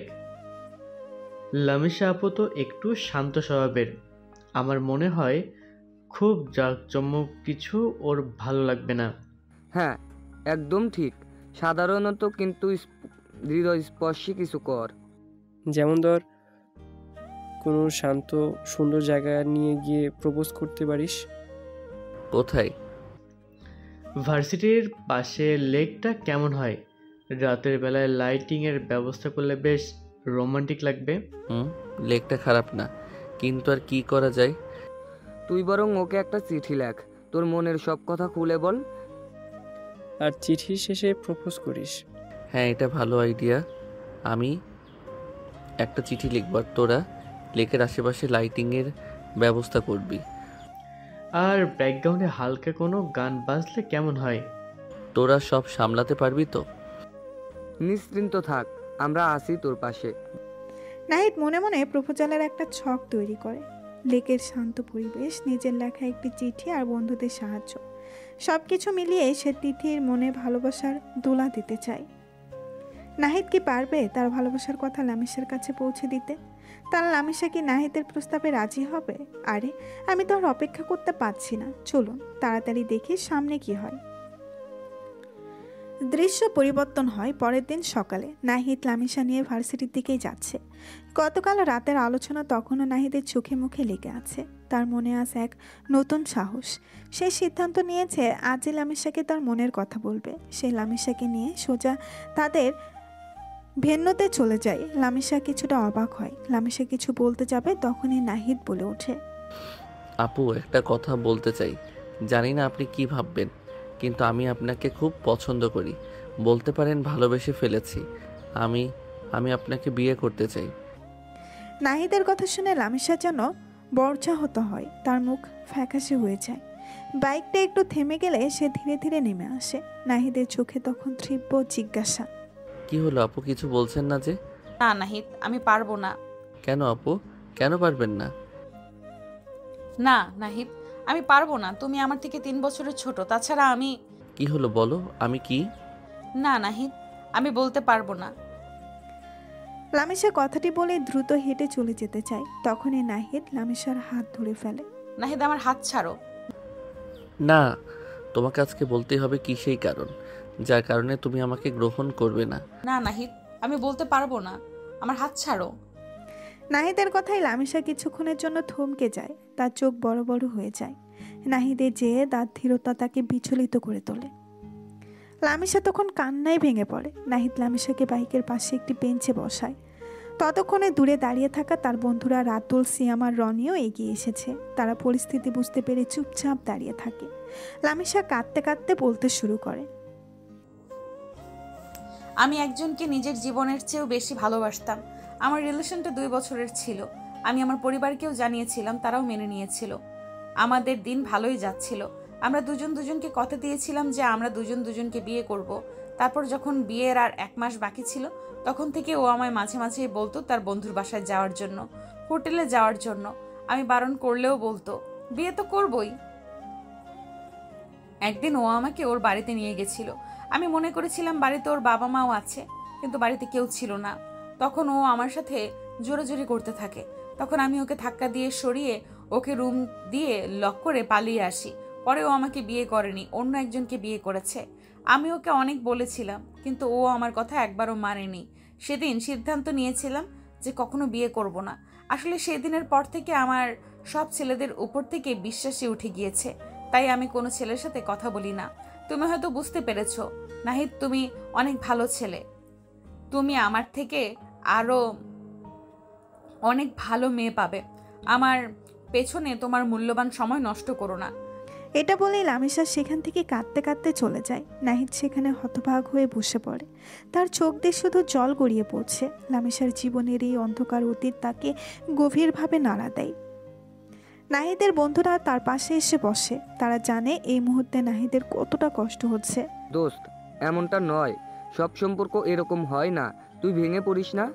লামিশা আপু তো একটু শান্ত স্বভাবের। আমার মনে হয় খুব জাঁকজমক কিছু ওর ভালো লাগবে না। হ্যাঁ, একদম ঠিক। সাধারণত কিন্তু হৃদয়স্পর্শী কিছু কর। যেমন ধর, কোনো শান্ত সুন্দর জায়গা নিয়ে গিয়ে প্রপোজ করতে পারিস। কোথায়? ভার্সিটির পাশে লেকটা কেমন হয়? রাতের বেলায় লাইটিংয়ের ব্যবস্থা করলে বেশ রোমান্টিক লাগবে। লেকটা খারাপ না, কিন্তু আর কি করা যায়? তুই বরং ওকে একটা চিঠি লেখ, তোর মনের সব কথা খুলে বল। আর চিঠি শেষে প্রপোজ করিস। হ্যাঁ, এটা ভালো আইডিয়া। আমি একটা চিঠি লিখব, আর তোরা লেকের আশেপাশে লাইটিংয়ের ব্যবস্থা করবি। আর ব্যাকগ্রাউন্ডে হালকা কোনো গান বাজলে কেমন হয়? তোরা সব সামলাতে পারবি তো? নিশ্চিন্ত থাক, আমরা আছি তোর পাশে। নাহিদ মনে মনে প্রপোজালের একটা ছক তৈরি করে। লেকের শান্ত পরিবেশ, নিজের লেখা একটি চিঠি আর বন্ধুদের সাহায্য, সবকিছু মিলিয়ে সে তিথির মনে ভালোবাসার দোলা দিতে চায়। নাহিদ কি পারবে তার ভালোবাসার কথা লামিশার কাছে পৌঁছে দিতে? তার লামিশা কি নাহিদের প্রস্তাবে রাজি হবে? আরে, আমি তো আর অপেক্ষা করতে পারছি না। চলুন তাড়াতাড়ি দেখি সামনে কি হয়। দৃশ্য পরিবর্তন হয় পরের দিন সকালে। নাহিদ লামিশা নিয়ে ভার্সিটির দিকেই যাচ্ছে। গতকাল রাতের আলোচনা তখনও নাহিদের চোখে মুখে লেগে আছে। তার মনে আছে এক নতুন সাহস। সে সিদ্ধান্ত নিয়েছে আজই লামিশাকে তার মনের কথা বলবে। সে লামিশাকে নিয়ে সোজা তাদের ভেন্যুতে চলে যায়। লামিশা কিছুটা অবাক হয়। লামিশা কিছু বলতে যাবে, তখনই নাহিদ বলে ওঠে, আপু, একটা কথা বলতে চাই। জানি না আপনি কি ভাববেন, কিন্তু আমি আপনাকে খুব পছন্দ করি। বলতে পারেন ভালোবেসে ফেলেছি। আমি আপনাকে বিয়ে করতে চাই। নাহিদের কথা শুনে লামিশা যেন বর্জাহত হয়। তার মুখ ফ্যাকাশে হয়ে যায়। বাইকটা একটু থেমে গেলে সে ধীরে ধীরে নেমে আসে। নাহিদের চোখে তখন তীব্র জিজ্ঞাসা, কি হলো আপু, কিছু বলছেন না যে? না নাহিদ, আমি পারবো না। কেন আপু, কেন পারবেন না? না নাহিদ, আমি পারবো না। তুমি আমার থেকে 3 বছরের ছোট। তাছাড়া আমি... কি হলো বলো, আমি কি? না নাহিদ, আমি বলতে পারবো না। লামিশা কথাটি বলে দ্রুত হেঁটে চলে যেতে চায়, তখনই নাহিদ লামিশার হাত ধরে ফেলে। নাহিদ, আমার হাত ছাড়ো। না, তোমাকে আজকে বলতেই হবে কি সেই কারণ যার কারণে তুমি আমাকে গ্রহণ করবে না। না নাহিদ, আমি বলতে পারবো না, আমার হাত ছাড়ো। নাহিদের কথায় লামিশা কিছুক্ষণের জন্য থমকে যায়, তার চোখ বড় বড় হয়ে যায়। নাহিদের যেয়ে তার ধীরতা তাকে বিচলিত করে তোলে। লামিশা তখন কান্নায় ভেঙে পড়ে। নাহিদ লামিশাকে বাইকের পাশে একটি বেঞ্চে বসায়। ততক্ষণে দূরে দাঁড়িয়ে থাকা তার বন্ধুরা রাতুল, সিয়াম আর রনিও এগিয়ে এসেছে। তারা পরিস্থিতি বুঝতে পেরে চুপচাপ দাঁড়িয়ে থাকে। লামিশা কাঁদতে কাঁদতে বলতে শুরু করে, আমি একজনকে নিজের জীবনের চেয়েও বেশি ভালোবাসতাম। আমার রিলেশনটা 2 বছরের ছিল। আমি আমার পরিবারকেও জানিয়েছিলাম, তারাও মেনে নিয়েছিল। আমাদের দিন ভালোই যাচ্ছিল। আমরা দুজন দুজনকে কথা দিয়েছিলাম যে আমরা দুজন দুজনকে বিয়ে করব। তারপর যখন বিয়ের আর 1 মাস বাকি ছিল, তখন থেকে ও আমায় মাঝে মাঝে বলতো তার বন্ধুর বাসায় যাওয়ার জন্য, হোটেলে যাওয়ার জন্য। আমি বারণ করলেও বলতো বিয়ে তো করবই। একদিন ও আমাকে ওর বাড়িতে নিয়ে গেছিল। আমি মনে করেছিলাম বাড়িতে ওর বাবা মাও আছে, কিন্তু বাড়িতে কেউ ছিল না। তখন ও আমার সাথে জোরাজোরি করতে থাকে। তখন আমি ওকে ধাক্কা দিয়ে সরিয়ে ওকে রুম দিয়ে লক করে পালিয়ে আসি। পরে ও আমাকে বিয়ে করেনি, অন্য একজনকে বিয়ে করেছে। আমি ওকে অনেক বলেছিলাম, কিন্তু ও আমার কথা একবারও মানেনি। সেদিন সিদ্ধান্ত নিয়েছিলাম যে কখনো বিয়ে করব না। আসলে সেদিনের পর থেকে আমার সব ছেলেদের উপর থেকে বিশ্বাসই উঠে গিয়েছে। তাই আমি কোনো ছেলের সাথে কথা বলি না। তুমি হয়তো বুঝতে পেরেছো নাহিদ, তুমি অনেক ভালো ছেলে। তুমি আমার থেকে আরো অনেক ভালো মেয়ে পাবে। আমার পেছনে তোমার মূল্যবান সময় নষ্ট করো না। এটা বলেই লামিশা সেখান থেকে কাঁদতে কাঁদতে চলে যায়। নাহিদ সেখানে হতবাক হয়ে বসে পড়ে। তার চোখ দিয়ে শুধু জল গড়িয়ে পড়ছে। লামিশার জীবনের এই অন্ধকার অতীত তাকে গভীরভাবে নাড়া দেয়। নাহিদের বন্ধুরা তার পাশে এসে বসে। তারা জানে এই মুহূর্তে নাহিদের কতটা কষ্ট হচ্ছে। দোস্ত, এমনটা নয়, সব সম্পর্ক এরকম হয় না, তুই ভেঙে পড়িস না।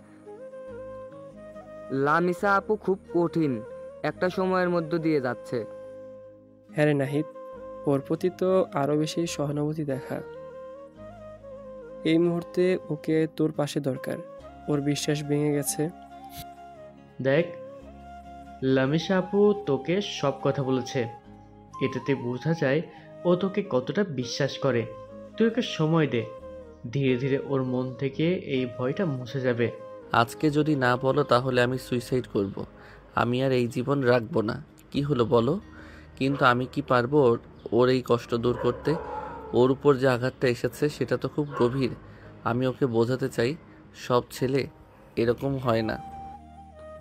লামিসা আপু খুব কঠিন একটা সময়ের মধ্য দিয়ে যাচ্ছে। হ্যাঁ রে নাহিদ, ওর প্রতি তো আরও বেশি সহানুভূতি দেখা। এই মুহূর্তে ওকে তোর পাশে দরকার। ওর বিশ্বাস ভেঙে গেছে। দেখ, লামিশা আপু তোকে সব কথা বলেছে। এটাতে বোঝা যায় ও তোকে কতটা বিশ্বাস করে। তুই ওকে সময় দে, ধীরে ধীরে ওর মন থেকে এই ভয়টা মুছে যাবে। আজকে যদি না বলো তাহলে আমি সুইসাইড করব। আমি আর এই জীবন রাখবো না। কি হলো বলো? কিন্তু আমি কি পারবো ওর এই কষ্ট দূর করতে? ওর উপর যে আঘাতটা এসেছে সেটা তো খুব গভীর। আমি ওকে বোঝাতে চাই সব ছেলে এরকম হয় না।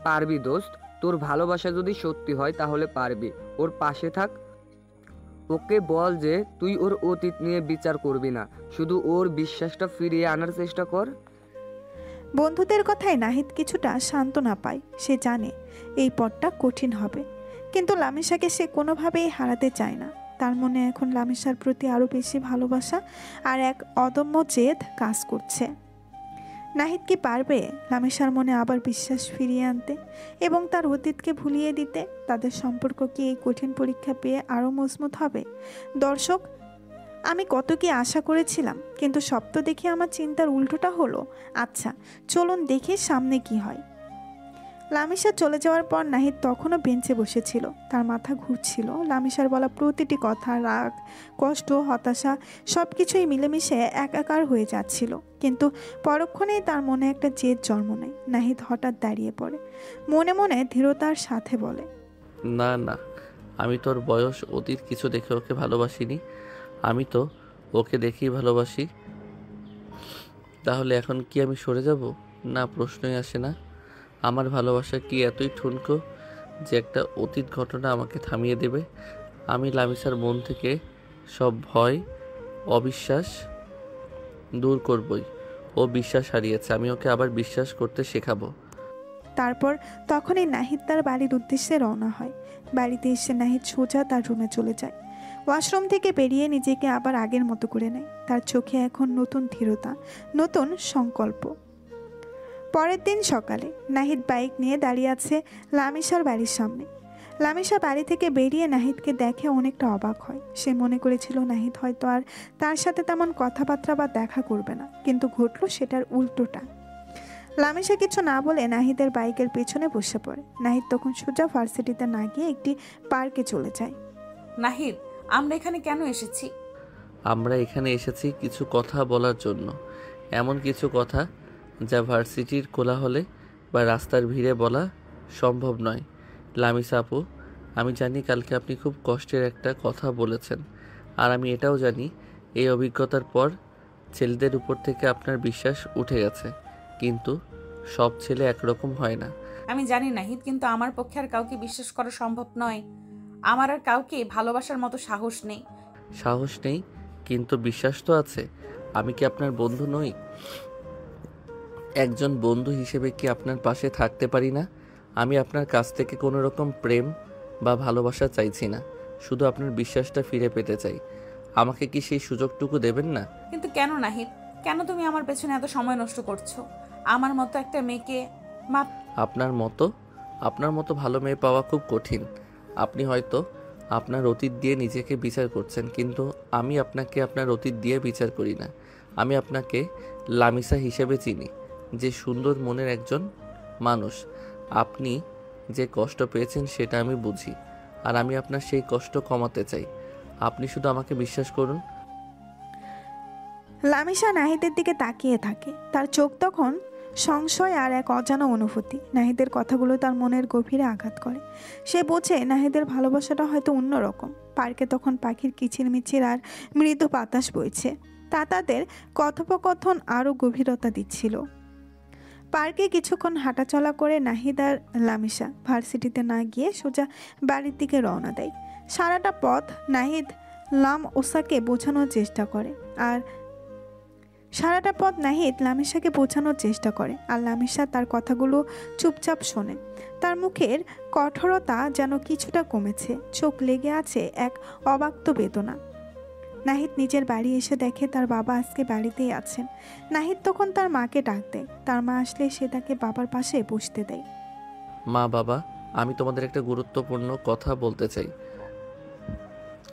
পারবি দোস্ত, তোর ভালোবাসা যদি সত্যি হয় তাহলে পারবি। ওর পাশে থাক। ওকে বল যে তুই ওর অতীত নিয়ে বিচার করবি না, শুধু ওর বিশ্বাসটা ফিরিয়ে আনার চেষ্টা কর। বন্ধুদের কথায় নাহিদ কিছুটা সান্ত্বনা পায়। সে জানে এই পথটা কঠিন হবে, কিন্তু লামিশাকে সে কোনোভাবেই হারাতে চায় না। তার মনে এখন লামিশার প্রতি আরও বেশি ভালোবাসা আর এক অদম্য জেদ কাজ করছে। নাহিদ কি পারবে লামিশার মনে আবার বিশ্বাস ফিরিয়ে আনতে এবং তার অতীতকে ভুলিয়ে দিতে? তাদের সম্পর্ক কি এই কঠিন পরীক্ষা পেয়ে আরও মজবুত হবে? দর্শক, আমি কত কি আশা করেছিলাম, কিন্তু সব তো দেখে আমার চিন্তার উল্টোটা হলো। আচ্ছা, চলুন দেখি সামনে কি হয়। লামিশা চলে যাওয়ার পর নাহিদ তখনও বেঞ্চে বসেছিল। তার মাথা ঘুরছিল। লামিশার বলা প্রতিটি কথা, রাগ, কষ্ট, হতাশা সব কিছুই মিলেমিশে একাকার হয়ে যাচ্ছিল। কিন্তু পরক্ষণেই তার মনে একটা জেদ জন্ম নেয়। নাহিদ হঠাৎ দাঁড়িয়ে পড়ে, মনে মনে দৃঢ়তার সাথে বলে, না না, আমি তোর বয়স অতীত কিছু দেখে ওকে ভালোবাসিনি। আমি তো ওকে দেখেই ভালোবাসি। তাহলে এখন কি আমি সরে যাব? না, প্রশ্নই আসে না। আমার ভালোবাসা কি এতই ঠুনকো যে একটা অতীত ঘটনা আমাকে থামিয়ে দেবে? আমি লামিসার মন থেকে সব ভয়, অবিশ্বাস দূর করবই। ও বিশ্বাস হারিয়েছে, আমি ওকে আবার বিশ্বাস করতে শেখাবো। তারপর তখনই নাহিদ তার বাড়ির উদ্দেশ্যে রওনা হয়। বাড়িতে এসে নাহিদ সোজা তার রুমে চলে যায়। ওয়াশরুম থেকে বেরিয়ে নিজেকে আবার আগের মতো করে নেয়। তার চোখে এখন নতুন দৃঢ়তা, নতুন সংকল্প। পরের দিন সকালে নাহিদ বাইক নিয়ে দাঁড়িয়ে আছে লামিশার বাড়ির সামনে। লামিশা বাড়ি থেকে বেরিয়ে নাহিদকে দেখে অনেকটা অবাক হয়। সে মনে করেছিল নাহিদ হয়তো আর তার সাথে তেমন কথাবার্তা বা দেখা করবে না, কিন্তু ঘটল সেটার উল্টোটা। লামিশা কিছু না বলে নাহিদের বাইকের পেছনে বসে পড়ে। নাহিদ তখন সোজা ভার্সিটিতে না গিয়ে একটি পার্কে চলে যায়। নাহিদ, আমরা এখানে কেন এসেছি? আমরা এখানে এসেছি কিছু কথা বলার জন্য, এমন কিছু কথা যা ভার্সিটির কোলাহলে বা রাস্তার ভিড়ে বলা সম্ভব নয়। লামিসা আপু, আমি জানি কালকে আপনি খুব কষ্টের একটা কথা বলেছেন, আর আমি এটাও জানি এই অভিজ্ঞতার পর ছেলেদের উপর থেকে আপনার বিশ্বাস উঠে গেছে, কিন্তু সব ছেলে একরকম হয় না। আমি জানি নাহিদ, কিন্তু আমার পক্ষে আর কাউকে বিশ্বাস করা সম্ভব নয়। আমার আর কাউকে ভালোবাসার মতো সাহস নেই। সাহস নেই, কিন্তু বিশ্বাস তো আছে। আমি কি আপনার বন্ধু নই? একজন বন্ধু হিসেবে কি আপনার পাশে থাকতে পারি না? আমি আপনার কাছ থেকে কোনো রকম প্রেম বা ভালোবাসা চাইছি না, শুধু আপনার বিশ্বাসটা ফিরে পেতে চাই। আমাকে কি সেই সুযোগটুকু দেবেন না? কিন্তু কেন নাহিদ? কেন তুমি আমার পেছনে এত সময় নষ্ট করছো? আমার মতো একটা মেয়েকে আপনার মতো ভালো মেয়ে পাওয়া খুব কঠিন। আপনি হয়তো আপনার অতীত দিয়ে নিজেকে বিচার করছেন, কিন্তু আমি আপনাকে আপনার অতীত দিয়ে বিচার করি না। আমি আপনাকে লামিসা হিসেবে চিনি, যে সুন্দর মনের একজন মানুষ। আপনি যে কষ্ট পেয়েছেন সেটা আমি বুঝি, আর আমি আপনার সেই কষ্ট কমাতে চাই। আপনি শুধু আমাকে বিশ্বাস করুন। লামিশা নাহিদের দিকে তাকিয়ে থাকে। তার চোখ তখন সংশয় আর এক অজানা অনুভূতি। নাহিদের কথাগুলো তার মনের গভীরে আঘাত করে। সে বোঝে নাহিদের ভালোবাসাটা হয়তো অন্যরকম। পার্কে তখন পাখির কিচিরমিচির আর মৃদু বাতাস বইছে, তা তাদের কথোপকথন আরও গভীরতা দিচ্ছিল। পার্কে কিছুক্ষণ হাঁটাচলা করে নাহিদ আর লামিশা ভার্সিটিতে না গিয়ে সোজা বাড়ির দিকে রওনা দেয়। সারাটা পথ নাহিদ লামিশাকে বোঝানোর চেষ্টা করে, আর লামিশা তার কথাগুলো চুপচাপ শোনে। তার মুখের কঠোরতা যেন কিছুটা কমেছে, চোখ লেগে আছে এক অব্যক্ত বেদনা। নাহিদ নিজের বাড়ি এসে দেখে তার বাবা আজকে বাড়িতেই আছেন। নাহিদ তখন তার মাকে ডাক দেয়। তার মা আসলে সে তাকে বাবার পাশে বসতে দেয়। মা, বাবা, আমি তোমাদের একটা গুরুত্বপূর্ণ কথা বলতে চাই।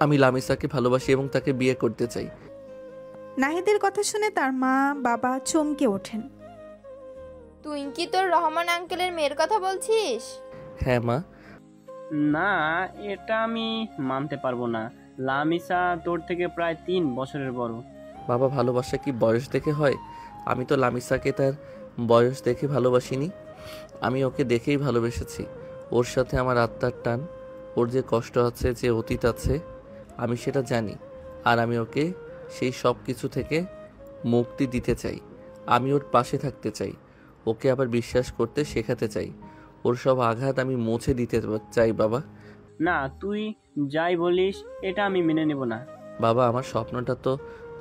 আমি লামিসাকে ভালোবাসি এবং তাকে বিয়ে করতে চাই। নাহিদের কথা শুনে তার মা বাবা চমকে ওঠেন। তুই কি তোর রহমান আঙ্কেলের মেয়ের কথা বলছিস? হ্যাঁ মা। না, এটা আমি মানতে পারবো না। লামিসা তোর থেকে প্রায় 3 বছরের বড়। বাবা, ভালোবাসা কি বয়স দেখে হয়? আমি তো লামিসাকে তার বয়স দেখে ভালোবাসিনি, আমি ওকে দেখেই ভালোবেসেছি। ওর সাথে আমার আত্মার টান। ওর যে কষ্ট আছে, যে অতীত আছে, আমি সেটা জানি, আর আমি ওকে সেই সব কিছু থেকে মুক্তি দিতে চাই। আমি ওর পাশে থাকতে চাই, ওকে আবার বিশ্বাস করতে শেখাতে চাই। ওর সব আঘাত আমি মুছে দিতে চাই। বাবা, না, তুই যাই বলিস এটা আমি মেনে নেব না। বাবা, আমার স্বপ্নটা তো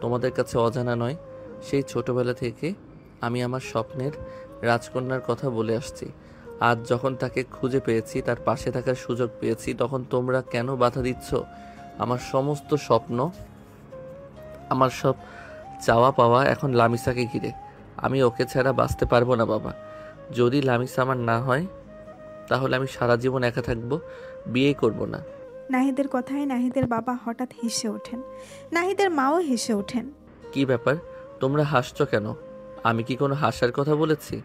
তোমাদের কাছে অজানা নয়। সেই ছোটবেলা থেকে আমি আমার স্বপ্নের রাজকন্যার কথা বলে আসছি। আজ যখন তাকে খুঁজে পেয়েছি, তার পাশে থাকার সুযোগ পেয়েছি, তখন তোমরা কেন বাধা দিচ্ছ? আমার সমস্ত স্বপ্ন, আমার সব চাওয়া পাওয়া এখন লামিসাকে ঘিরে। আমি ওকে ছাড়া বাঁচতে পারবো না বাবা। যদি লামিসা আমার না হয়, তাহলে আমি সারা জীবন একা থাকবো, বিয়েই করব না। নাহিদের কথায় নাহিদের বাবা হঠাৎ হেসে ওঠেন। নাহিদের মাও হেসে ওঠেন। কি ব্যাপার, তোমরা হাসছো কেন? আমি কি কোনো হাসার কথা বলেছি?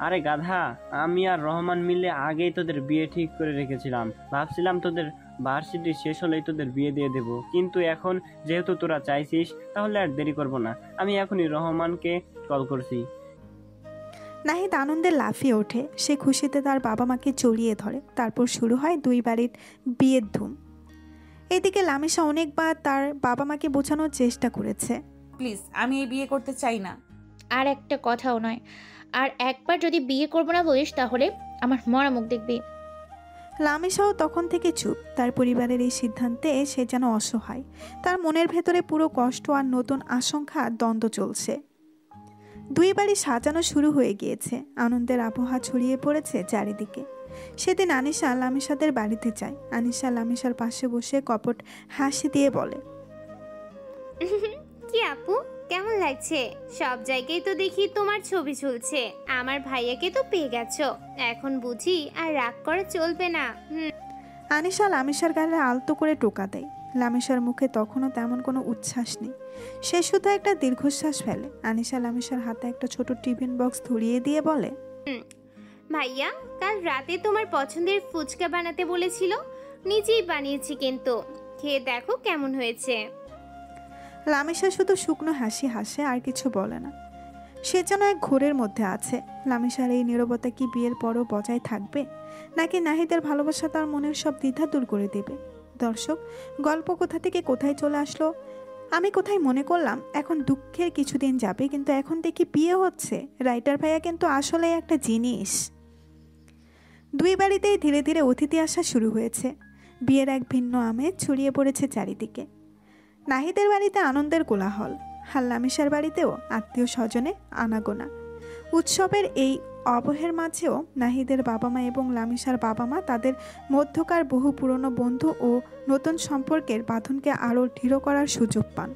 আরে গাধা, আমি আর রহমান মিলে আগেই তোদের বিয়ে ঠিক করে রেখেছিলাম। ভাবছিলাম তোদের ভার্সিটি শেষ হলেই তোদের বিয়ে দিয়ে দেব, কিন্তু এখন যেহেতু তোরা চাইছিস, তাহলে আর দেরি করব না। আমি এখনই রহমানকে কল করছি। নাহিদ আনন্দে লাফিয়ে ওঠে। সে খুশিতে তার বাবা মাকে জড়িয়ে ধরে। তারপর শুরু হয় দুই বাড়ির বিয়ের ধুম। এদিকে লামিশা অনেকবার তার বাবা মাকে বোঝানোর চেষ্টা করেছে। প্লিজ, আমি এই বিয়ে করতে চাই না। আর একটা কথাও নয়, আর একবার যদি বিয়ে করবো না বলিস তাহলে আমার মরা মুখ দেখবি। লামিশাও তখন থেকে চুপ। তার পরিবারের এই সিদ্ধান্তে সে যেন অসহায়। তার মনের ভেতরে পুরো কষ্ট আর নতুন আশঙ্কা দ্বন্দ্ব চলছে। দুই বাড়ি সাজানো শুরু হয়ে গিয়েছে। আনন্দের আবহাওয়া ছড়িয়ে পড়েছে চারিদিকে। সেদিন আনিশা লামিশাদের বাড়িতে যায়। আনিশা লামিশার পাশে বসে কপট হাসি দিয়ে বলে, কি আপু, কেমন লাগছে? সব জায়গায় তো দেখি তোমার ছবি ঝুলছে। আমার ভাইয়াকে তো পেয়ে গেছো, এখন বুঝি আর রাগ করে চলবে না। আনিশা লামিশার গালে আলতো করে টোকা দেয়। লামিসার মুখে তখনও তেমন কোনো উচ্ছ্বাস নেই। সে শুধু একটা দীর্ঘশ্বাস ফেলে। আনিশা লামিসার হাতে একটা ছোট টিফিন বক্স ধরিয়ে দিয়ে বলে, ভাইয়া কাল রাতে তোমার পছন্দের ফুচকা বানাতে বলেছিল, নিজেই বানিয়েছি, কিন্তু খেয়ে দেখো কেমন হয়েছে। লামিসা শুধু শুকনো হাসি হাসে, আর কিছু বলে না। সে যেন এক ঘোরের মধ্যে আছে। লামিসার এই নীরবতা কি বিয়ের পরও বজায় থাকবে, নাকি নাহিদের ভালোবাসা তার মনের সব দ্বিধা দূর করে দেবে? দর্শক, গল্প কোথা থেকে কোথায় চলে আসলো? আমি কোথায় মনে করলাম এখন দুঃখের কিছুদিন যাবে, কিন্তু এখন দেখি বিয়ে হচ্ছে। রাইটার ভাইয়া কিন্তু আসলে একটা জিনিস। দুই বাড়িতেই ধীরে ধীরে অতিথি আসা শুরু হয়েছে। বিয়ের এক ভিন্ন আমেজ ছড়িয়ে পড়েছে চারিদিকে। নাহিদের বাড়িতে আনন্দের কোলাহল, আর লামিসার বাড়িতেও আত্মীয় স্বজনে আনাগোনা। উৎসবের এই অবহের মাঝেও নাহিদের বাবা মা এবং লামিসার বাবা মা তাদের মধ্যকার বহু পুরনো বন্ধু ও নতুন সম্পর্কের বাঁধনকে আরও দৃঢ় করার সুযোগ পান।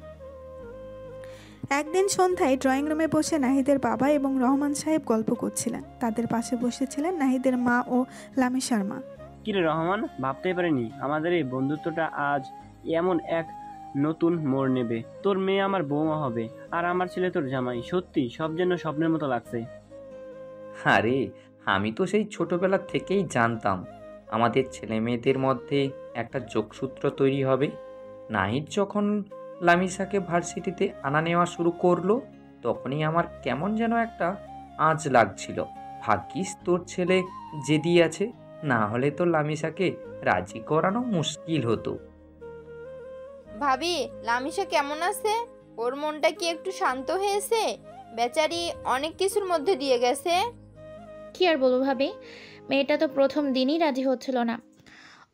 একদিন সন্ধ্যায় ড্রয়িং রুমে বসে নাহিদের বাবা এবং রহমান সাহেব গল্প করছিলেন। তাদের পাশে বসেছিলেন নাহিদের মা ও লামিসার মা। কিরে রহমান, ভাবতেই পারিনি আমাদের এই বন্ধুত্বটা আজ এমন এক নতুন মোড় নেবে। তোর মেয়ে আমার বৌমা হবে, আর আমার ছেলে তোর জামাই। সত্যি সব যেন স্বপ্নের মতো লাগছে। আরে আমি তো সেই ছোটবেলা থেকেই জানতাম আমাদের ছেলে মেয়েদের মধ্যে একটা যোগসূত্র তৈরি হবে। নাহিদ যখন লামিসাকে ভার্সিটিতে আনা নেওয়া শুরু করলো, তখনই আমার কেমন যেন একটা আঁচ লাগছিল। ভাগ্যিস তোর ছেলে জেদি আছে, না হলে তো লামিসাকে রাজি করানো মুশকিল হতো। ভাবি, লামিসা কেমন আছে? ওর মনটা কি একটু শান্ত হয়েছে? বেচারি অনেক কিছুর মধ্যে দিয়ে গেছে। কি আর বলবো ভাবি, মেয়েটা তো প্রথম দিনই রাজি হচ্ছিল না।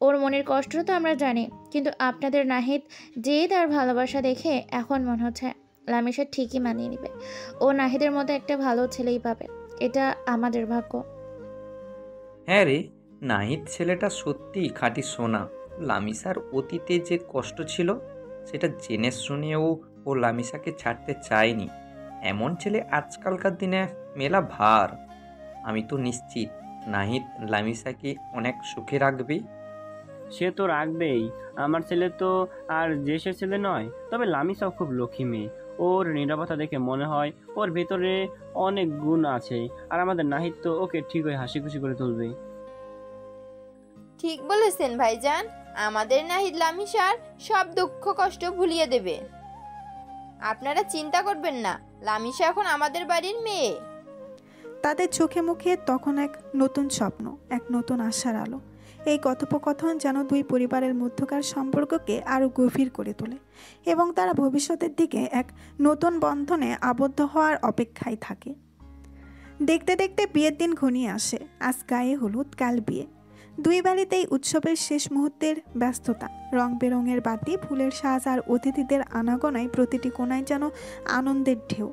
ওর মনের কষ্ট তো আমরা জানি, কিন্তু আপনাদের নাহিদ যে তার ভালোবাসা দেখে এখন মনে হচ্ছে লামিসা ঠিকই মানিয়ে নেবে। ও নাহিদের মতো একটা ভালো ছেলেই পাবে, এটা আমাদের ভাগ্য। হ্যাঁ রে, নাহিদ ছেলেটা সত্যিই খাঁটি সোনা। লামিসার অতীতে যে কষ্ট ছিল সেটা জেনে শুনেও ও লামিসাকে ছাড়তে চায়নি। এমন ছেলে আজকালকার দিনে মেলা ভার। আমি তো নিশ্চিত নাহিদ লামিসাকে অনেক সুখে রাখবে। সে তো রাখবেই। আমার ছেলে তো আর যে সে ছেলে নয়। তবে লামিসাও খুব লক্ষ্মী মেয়ে। ওর নীরবতা দেখে মনে হয় ওর ভেতরে অনেক গুণ আছে। আর আমাদের নাহিদ তো ওকে ঠিকই হাসি খুশি করে তুলবে। ঠিক বলেছেন ভাইজান, আমাদের নাহিদ লামিসার সব দুঃখ কষ্ট ভুলিয়ে দেবে। আপনারা চিন্তা করবেন না, লামিসা এখন আমাদের বাড়ির মেয়ে। তাদের চোখে মুখে তখন এক নতুন স্বপ্ন, এক নতুন আশার আলো। এই কথোপকথন যেন দুই পরিবারের মধ্যকার সম্পর্ককে আরও গভীর করে তোলে এবং তারা ভবিষ্যতের দিকে এক নতুন বন্ধনে আবদ্ধ হওয়ার অপেক্ষায় থাকে। দেখতে দেখতে বিয়ের দিন ঘনিয়ে আসে। আজ গায়ে হলুদ, কাল বিয়ে। দুই বাড়িতেই উৎসবের শেষ মুহূর্তের ব্যস্ততা। রং বেরঙের বাতি, ফুলের সাজ আর অতিথিদের আনাগোনায় প্রতিটি কোণায় যেন আনন্দের ঢেউ।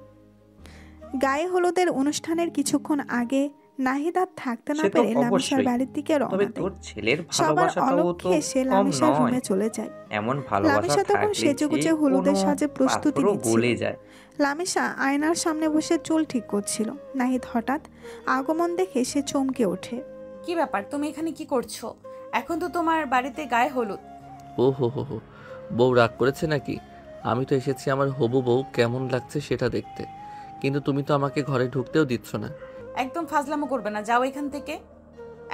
গায়ে হলুদের অনুষ্ঠানের কিছুক্ষণ আগে নাহিদ আর থাকতে না পেরে লামিসার বাড়ির দিকে রওনা দেয়। সবার অলক্ষ্যে সে লামিসার রুমে চলে যায়। লামিসা তখন সেজেগুজে হলুদের সাজে প্রস্তুতি নিচ্ছিল। লামিসা আয়নার সামনে বসে চুল ঠিক করছিল। নাহিদ হঠাৎ আগমন দেখে সে চমকে ওঠে। কি ব্যাপার, তুমি এখানে কি করছো? এখন তো তোমার বাড়িতে গায়ে হলুদ। ও হো হো হো, বউ রাগ করেছে নাকি? আমি তো এসেছি আমার হবু বউ কেমন লাগছে সেটা দেখতে, কিন্তু তুমি তো আমাকে ঘরে ঢুকতেও দিচ্ছ না। একদম ফাজলামো করবে না, যাও এখান থেকে।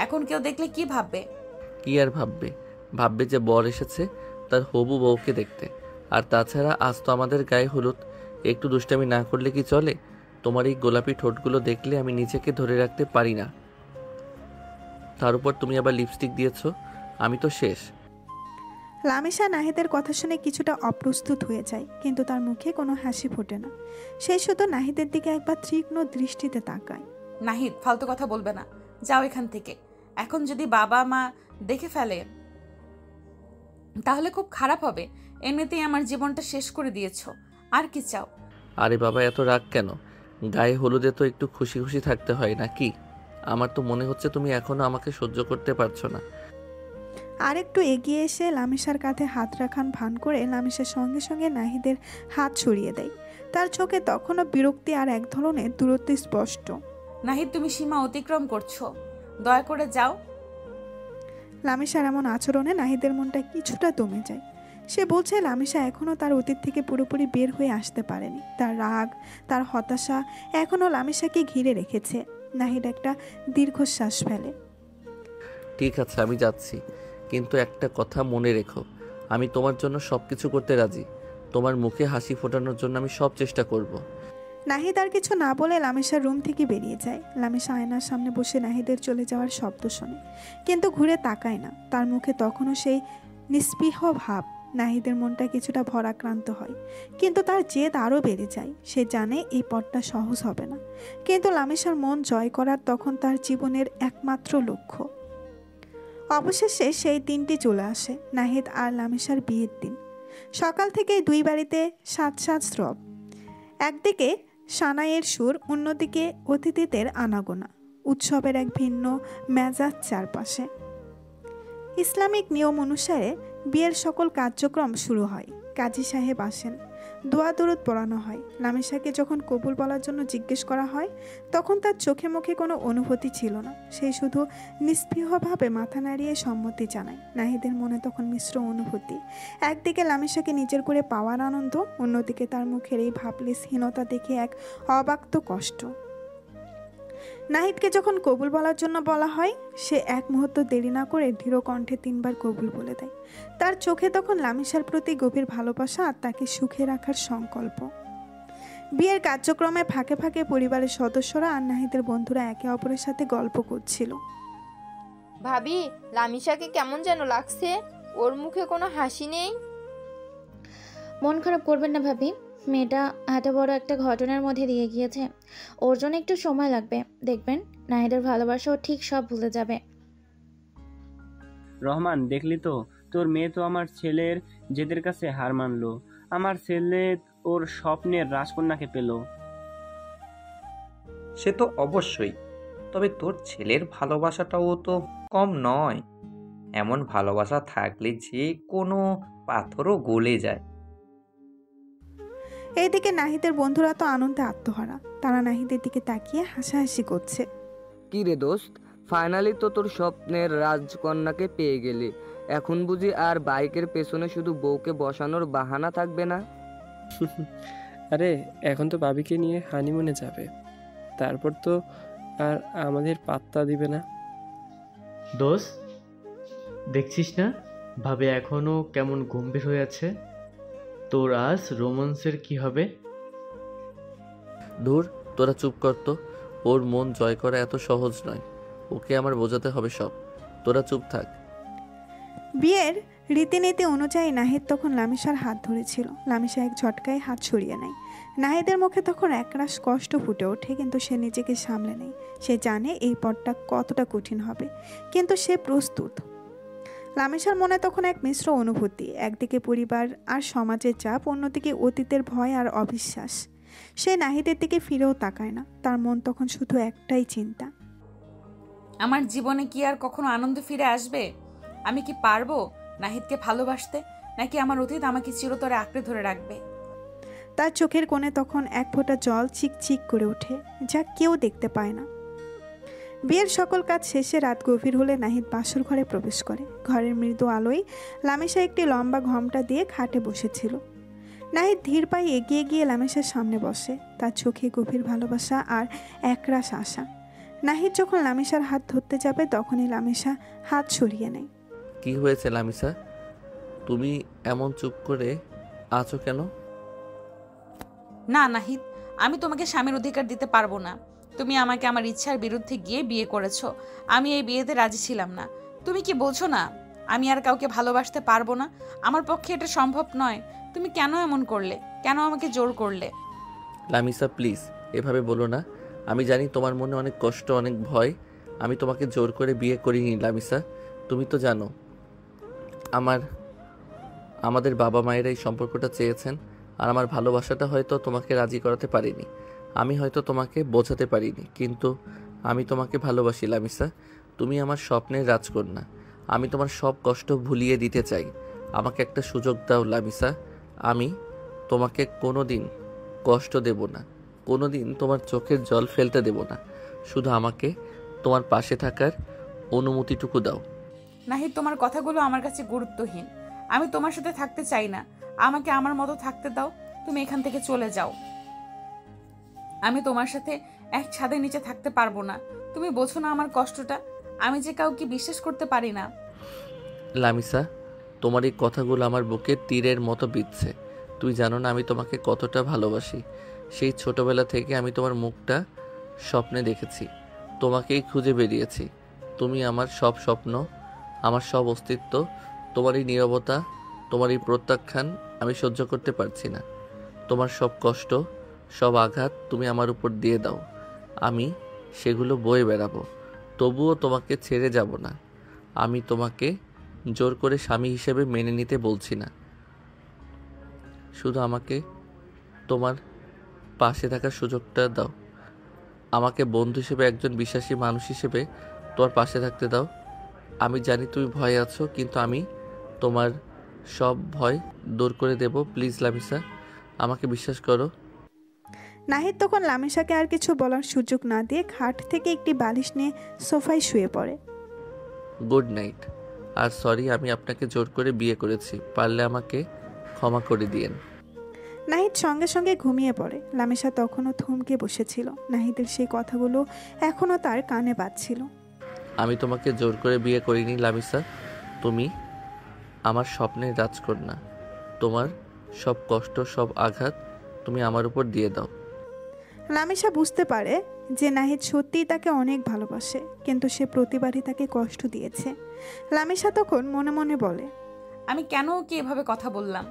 এখন কেউ দেখলে কি ভাববে? কি আর ভাববে? ভাববে যে বর এসেছে তার হবু বউকে দেখতে। আর তাছাড়া আজ তো আমাদের গায়ে হলুদ, একটু দুষ্টামি না করলে কি চলে? তোমার এই গোলাপি ঠোঁটগুলো দেখলে আমি নিজেকে ধরে রাখতে পারি না। তার উপর তুমি আবার লিপস্টিক দিয়েছো, আমি তো শেষ। লামিসা নাহিদের কথা শুনে কিছুটা অপ্রস্তুত হয়ে যায়, কিন্তু তার মুখে কোনো হাসি ফোটে না। সে শুধু নাহিদের দিকে একবার তীক্ষ্ণ দৃষ্টিতে তাকায়। নাহিদ, ফালতু কথা বলবে না, যাও এখান থেকে। এখন যদি বাবা মা দেখে ফেলে তাহলে খুব খারাপ হবে। এমনিতেই আমার জীবনটা শেষ করে দিয়েছো, আর কি চাও? আরে বাবা, এত রাগ কেন? গায়ে হলুদে তো একটু খুশি খুশি থাকতে হয় নাকি? আমার তো মনে হচ্ছে তুমি এখনো আমাকে সহ্য করতে পারছো না। আরেকটু এগিয়ে এসে লামিসার কাঁধে হাত রাখান ভান করে লামিসার সঙ্গে সঙ্গে নাহিদের হাত সরিয়ে দেয়। তার চোখে তখনও বিরক্তি আর এক ধরনের দূরত্ব স্পষ্ট। নাহিদ, তুমি সীমা অতিক্রম করছো, দয়া করে যাও। লামিসার এমন আচরণে নাহিদের মনটা কিছুটা দমে যায়। সে বলছে লামিশা এখনও তার অতীত থেকে পুরোপুরি বের হয়ে আসতে পারেনি। তার রাগ, তার হতাশা এখনও লামিশাকে ঘিরে রেখেছে। নাহিদ একটা দীর্ঘশ্বাস ফেলে। ঠিক আছে, আমি যাচ্ছি, কিন্তু একটা কথা মনে রেখো, আমি তোমার জন্য সব কিছু করতে রাজি। তোমার মুখে হাসি ফোটানোর জন্য আমি সব চেষ্টা করব। নাহিদ আর কিছু না বলে লামিশার রুম থেকে বেরিয়ে যায়। লামিশা আয়নার সামনে বসে নাহিদের চলে যাওয়ার শব্দ শোনে, কিন্তু ঘুরে তাকায় না। তার মুখে তখনও সেই নিস্পৃহ ভাব। নাহিদের মনটা কিছুটা ভরাক্রান্ত হয়, কিন্তু তার জেদ আরও বেড়ে যায়। সে জানে এই পথটা সহজ হবে না, কিন্তু লামিশার মন জয় করার তখন তার জীবনের একমাত্র লক্ষ্য। অবশেষে সেই দিনটি চলে আসে, নাহিদ আর লামিশার বিয়ের দিন। সকাল থেকেই দুই বাড়িতে সাজ রব। একদিকে সানাইয়ের সুর, অন্যদিকে অতিথিদের আনাগোনা। উৎসবের এক ভিন্ন মেজাজ চারপাশে। ইসলামিক নিয়ম অনুসারে বিয়ের সকল কার্যক্রম শুরু হয়। কাজী সাহেব আসেন, দোয়া দরুদ পড়ানো হয়। লামিশাকে যখন কবুল বলার জন্য জিজ্ঞেস করা হয়, তখন তার চোখে মুখে কোনো অনুভূতি ছিল না। সে শুধু নিস্পৃহভাবে মাথা নাড়িয়ে সম্মতি জানায়। নাহিদের মনে তখন মিশ্র অনুভূতি। একদিকে লামিশাকে নিজের করে পাওয়ার আনন্দ, অন্যদিকে তার মুখের এই ভাবলেসহীনতা দেখে এক অব্যক্ত কষ্ট। নাহিদকে যখন কবুল বলার জন্য বলা হয়, সে এক মুহূর্ত দেরি না করে দৃঢ় কণ্ঠে 3 বার কবুল বলে দেয়। তার চোখে তখন লামিশার প্রতি গভীর ভালোবাসা আর তাকে সুখে রাখার সংকল্প। বিয়ের কার্যক্রমে ফাঁকে ফাঁকে পরিবারের সদস্যরা আর নাহিদের বন্ধুরা একে অপরের সাথে গল্প করছিল। ভাবি, লামিশাকে কেমন যেন লাগছে, ওর মুখে কোনো হাসি নেই। মন খারাপ করবেন না ভাবি, মেয়েটা এত বড় একটা ঘটনার মধ্যে দিয়ে গিয়েছে। ওর জন্য একটু সময় লাগবে, দেখবেন নাহিদের ভালোবাসা ও ঠিক সব ভুলে যাবে। রহমান, দেখলি তো, তোর মেয়ে তো আমার ছেলের জেদের কাছে হার মানলো। আমার ছেলে ওর স্বপ্নের রাজকন্যাকে পেল। সে তো অবশ্যই, তবে তোর ছেলের ভালোবাসাটাও তো কম নয়। এমন ভালোবাসা থাকলে যে কোনো পাথরও গলে যায়। এইদিকে নাহিদের বন্ধুরা তো আনন্দে আত্মহারা। তারা নাহিদের দিকে তাকিয়ে হাসাহাসি করছে। কি রে দোস্ত, ফাইনালি তো তোর স্বপ্নের রাজকন্যাকে পেয়ে গেলি। এখন বুঝি আর বাইকের পেছনে শুধু বউকে বসানোর বাহানা থাকবে না? আরে এখন তো ভাবিকে নিয়ে হানিমুনে যাবে, তারপর তো আর আমাদের পাত্তা দিবে না। দোস্ত, দেখছিস না ভাবে এখনো কেমন গম্ভীর হয়ে আছে? তোর আজ রোমান্সের কি হবে? ধুর, তোরা চুপ কর তো। ওর মন জয় করা এত সহজ নয়, ওকে আমার বোঝাতে হবে সব। তোরা চুপ থাক। বিয়ের রীতিনীতি অনুযায়ী নাহিদ তখন লামিশার হাত ধরেছিল। লামিশা এক ঝটকায় হাত সরিয়ে নেয়। নাহিদের মুখে তখন একরাশ কষ্ট ফুটে ওঠে, কিন্তু সে নিজেকে সামলে নেয়। সে জানে এই পথটা কতটা কঠিন হবে, কিন্তু সে প্রস্তুত। লামিশার মনে তখন এক মিশ্র অনুভূতি। একদিকে পরিবার আর সমাজের চাপ, অন্যদিকে অতীতের ভয় আর অবিশ্বাস। সে নাহিদের দিকে ফিরেও তাকায় না। তার মন তখন শুধু একটাই চিন্তা, আমার জীবনে কি আর কখনো আনন্দ ফিরে আসবে? আমি কি পারবো নাহিদকে ভালোবাসতে, নাকি আমার অতীত আমাকে চিরতরে আঁকড়ে ধরে রাখবে? তার চোখের কোণে তখন এক ফোঁটা জল চিকচিক করে ওঠে, যা কেউ দেখতে পায় না। বিয়ের সকল কাজ শেষে রাত গভীর হলে নাহিদ বাসর ঘরে প্রবেশ করে। ঘরের মৃদু আলোয় লামিশা একটি লম্বা ঘোমটা দিয়ে খাটে বসেছিল। নাহিদ ধীর পায়ে এগিয়ে গিয়ে লামিশার সামনে বসে। তার চোখে গভীর ভালোবাসা আর একরাশ আশা। নাহিদ যখন লামিশার হাত ধরতে যাবে, তখনই লামিশা হাত সরিয়ে নেয়। কি হয়েছে লামিশা, তুমি এমন চুপ করে আছো কেন? না নাহিদ, আমি তোমাকে স্বামীর অধিকার দিতে পারবো না। তুমি আমাকে আমার ইচ্ছার বিরুদ্ধে গিয়ে বিয়ে করেছো। আমি এই বিয়েতে রাজি ছিলাম না। তুমি কি বলছো না আমি আর কাউকে ভালোবাসতে পারবো না? আমার পক্ষে এটা সম্ভব নয়। তুমি কেন এমন করলে? কেন আমাকে জোর করলে? লামিশা প্লিজ, এভাবে বলো না। আমি জানি তোমার মনে অনেক কষ্ট, অনেক ভয়। আমি তোমাকে জোর করে বিয়ে করিনি লামিশা। তুমি তো জানো আমাদের বাবা মায়েরা এই সম্পর্কটা চেয়েছেন, আর আমার ভালোবাসাটা হয়তো তোমাকে রাজি করাতে পারিনি। আমি হয়তো তোমাকে বোঝাতে পারিনি, কিন্তু আমি তোমাকে ভালোবাসি লামিশা। তুমি আমার স্বপ্নের রাজকন্যা। আমি তোমার সব কষ্ট ভুলিয়ে দিতে চাই। আমাকে একটা সুযোগ দাও লামিশা। আমি তোমাকে কোনোদিন কষ্ট দেব না, কোনোদিন তোমার চোখের জল ফেলতে দেব না। শুধু আমাকে তোমার পাশে থাকার অনুমতিটুকু দাও। নাহিদ, তোমার কথাগুলো আমার কাছে গুরুত্বহীন। আমি তোমার সাথে থাকতে চাই না, আমাকে আমার মতো থাকতে দাও। তুমি এখান থেকে চলে যাও। আমি তোমার সাথে এক ছাদের নিচে থাকতে পারবো না। তুমি বোঝো না আমার কষ্টটা। আমি যে কাউকে বিশ্বাস করতে পারি না। লামিসা, তোমার এই কথাগুলো আমার বুকে তীরের মতো বিঁধছে। তুই জানো না আমি তোমাকে কতটা ভালোবাসি। সেই ছোটবেলা থেকে আমি তোমার মুখটা স্বপ্নে দেখেছি, তোমাকেই খুঁজে বেরিয়েছি। তুমি আমার সব স্বপ্ন, আমার সব অস্তিত্ব। তোমার এই নীরবতা, তোমার এই প্রত্যাখ্যান আমি সহ্য করতে পারছি না। তোমার সব কষ্ট, সব আঘাত তুমি আমার উপর দিয়ে দাও, আমি সেগুলো বয়ে বেড়াবো। তবুও তোমাকে ছেড়ে যাব না। আমি তোমাকে জোর করে স্বামী হিসেবে মেনে নিতে বলছি না। শুধু আমাকে তোমার পাশে থাকার সুযোগটা দাও। আমাকে বন্ধু হিসেবে, একজন বিশ্বাসী মানুষ হিসেবে তোমার পাশে থাকতে দাও। আমি জানি তুমি ভয় আছো, কিন্তু আমি তোমার সব ভয় দূর করে দেব। প্লিজ লামিসা, আমাকে বিশ্বাস করো। নাহিদ তখন লামিসাকে আর কিছু বলার সুযোগ না দিয়ে খাট থেকে একটি বালিশ নিয়ে সোফায় শুয়ে পড়ে। Good night. আর সরি, আমি আপনাকে জোর করে বিয়ে করেছি, পারলে আমাকে ক্ষমা করে দিয়েন। নাহিদ সঙ্গে সঙ্গে ঘুমিয়ে পড়ে। লামিসা তখনও থমকে বসেছিল। নাহিদের সেই কথাগুলো এখনও তার কানে বাজছিল। আমি তোমাকে জোর করে বিয়ে করিনি লামিসা, তুমি আমার স্বপ্নের রাজকন্যা। তোমার সব কষ্ট, সব আঘাত তুমি আমার উপর দিয়ে দাও। লামিসা বুঝতে পারে যে নাহিদ সত্যিই তাকে অনেক ভালোবাসে, কিন্তু সে প্রতিবারই তাকে কষ্ট দিয়েছে। লামিসা তখন মনে মনে বলে, আমি কেন ওকে এভাবে কথা বললাম?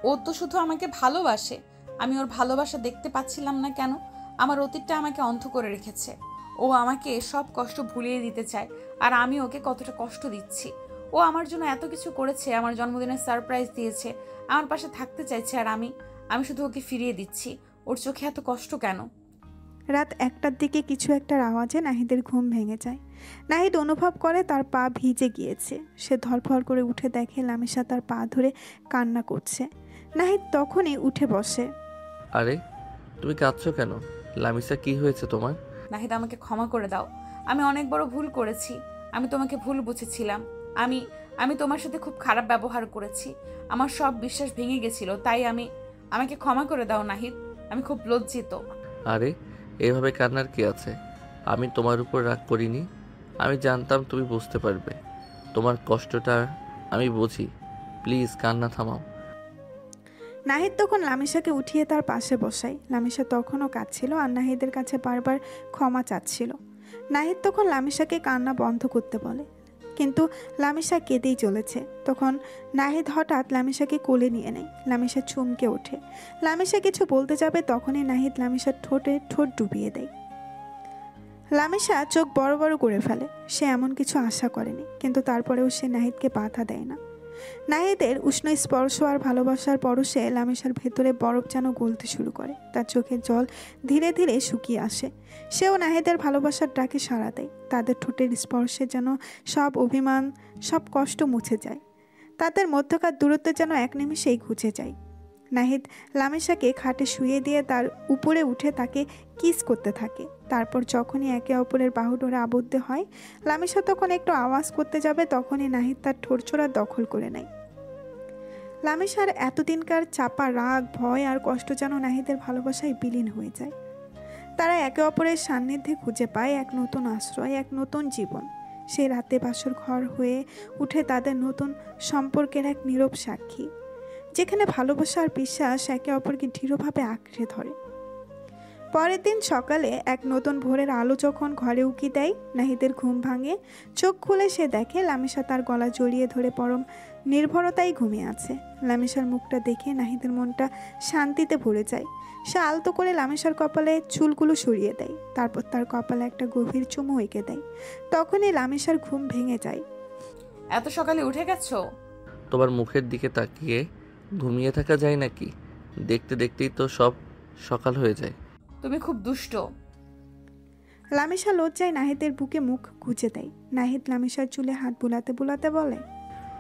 ও তো শুধু আমাকে ভালোবাসে। আমি ওর ভালোবাসা দেখতে পাচ্ছিলাম না কেন? আমার অতীতটা আমাকে অন্ধ করে রেখেছে। ও আমাকে সব কষ্ট ভুলিয়ে দিতে চায়, আর আমি ওকে কতটা কষ্ট দিচ্ছি। ও আমার জন্য এত কিছু করেছে, আমার জন্মদিনের সারপ্রাইজ দিয়েছে, আমার পাশে থাকতে চাইছে, আর আমি শুধু ওকে ফিরিয়ে দিচ্ছি। ওর চোখে এত কষ্ট কেন? রাত 1টার দিকে কিছু একটার আওয়াজে নাহিদের ঘুম ভেঙে যায়। নাহিদ অনুভব করে তার পা ভিজে গিয়েছে। সে ধরফর করে উঠে দেখে লামিসা তার পা ধরে কান্না করছে। নাহিদ তখনই উঠে বসে। আরে তুমি কাঁদছো কেন লামিসা, কি হয়েছে তোমার? নাহিদ, আমাকে ক্ষমা করে দাও। আমি অনেক বড় ভুল করেছি। আমি তোমাকে ভুল বুঝেছিলাম। আমি তোমার সাথে খুব খারাপ ব্যবহার করেছি। আমার সব বিশ্বাস ভেঙে গেছিল, তাই আমাকে ক্ষমা করে দাও নাহিদ। আমি খুব লজ্জিত। আরে এভাবে কান্নার কি আছে? আমি তোমার উপর রাগ করিনি। আমি জানতাম তুমি বুঝতে পারবে। তোমার কষ্টটা আমি বুঝি। প্লিজ কান্না থামাও। নাহিদ তখন লামিসাকে উঠিয়ে তার পাশে বসায়। লামিসা তখনও কাঁদছিল আর নাহিদের কাছে বারবার ক্ষমা চাচ্ছিল। নাহিদ তখন লামিসাকে কান্না বন্ধ করতে বলে, কিন্তু লামিসা কেঁদেই চলেছে। তখন নাহিদ হঠাৎ লামিসাকে কোলে নিয়ে নেয়। লামিসা চমকে ওঠে। লামিসা কিছু বলতে যাবে, তখনই নাহিদ লামিসার ঠোঁটে ঠোঁট ডুবিয়ে দেয়। লামিসা চোখ বড় বড় করে ফেলে। সে এমন কিছু আশা করেনি, কিন্তু তারপরেও সে নাহিদকে বাধা দেয় না। নাহিদের উষ্ণ স্পর্শ আর ভালোবাসার পরশে লামিসার ভেতরে বরফ যেন গলতে শুরু করে। তার চোখের জল ধীরে ধীরে শুকিয়ে আসে। সেও নাহিদের ভালোবাসার ডাকে সাড়া দেয়। তাদের ঠোঁটের স্পর্শে যেন সব অভিমান, সব কষ্ট মুছে যায়। তাদের মধ্যকার দূরত্ব যেন এক নিমিষেই ঘুচে যায়। নাহিদ লামিসাকে খাটে শুয়ে দিয়ে তার উপরে উঠে তাকে কিস করতে থাকে। তারপর যখনই একে অপরের বাহু ডোরে আবদ্ধ হয়, লামিসা তখন একটু আওয়াজ করতে যাবে, তখনই নাহিদ তার ঠোঁটছোড়া দখল করে নেয়। লামিসার এতদিনকার চাপা রাগ, ভয় আর কষ্ট যেন নাহিদের ভালোবাসায় বিলীন হয়ে যায়। তারা একে অপরের সান্নিধ্যে খুঁজে পায় এক নতুন আশ্রয়, এক নতুন জীবন। সেই রাতে বাসর ঘর হয়ে উঠে তাদের নতুন সম্পর্কের এক নীরব সাক্ষী, যেখানে ভালোবাসা আর বিশ্বাস একে অপরকে দৃঢ়ভাবে আঁকড়ে ধরে। পরের দিন সকালে এক নতুন ভোরের আলো যখন ঘরে উকি দেয়, নাহিদের ঘুম ভাঙে। চোখ খুলে সে দেখে লামিসা তার গলা জড়িয়ে ধরে পরম নির্ভরতায় ঘুমিয়ে আছে। লামিসার মুখটা দেখে নাহিদের মনটা শান্তিতে ভরে যায়। সে আলতো করে লামিসার কপালে চুলগুলো সরিয়ে দেয়, তারপর তার কপালে একটা গভীর চুমু এঁকে দেয়। তখনই লামিসার ঘুম ভেঙে যায়। এত সকালে উঠে গেছো? তোমার মুখের দিকে তাকিয়ে ঘুমিয়ে থাকা যায় নাকি? দেখতে দেখতেই তো সব সকাল হয়ে যায়। তুমি খুব দুষ্ট। লামিসা লজ্জায় নাহিদের বুকে মুখ গুজে দেয়। নাহিদ লামিসার চুলে হাত বুলাতে বুলাতে বলে,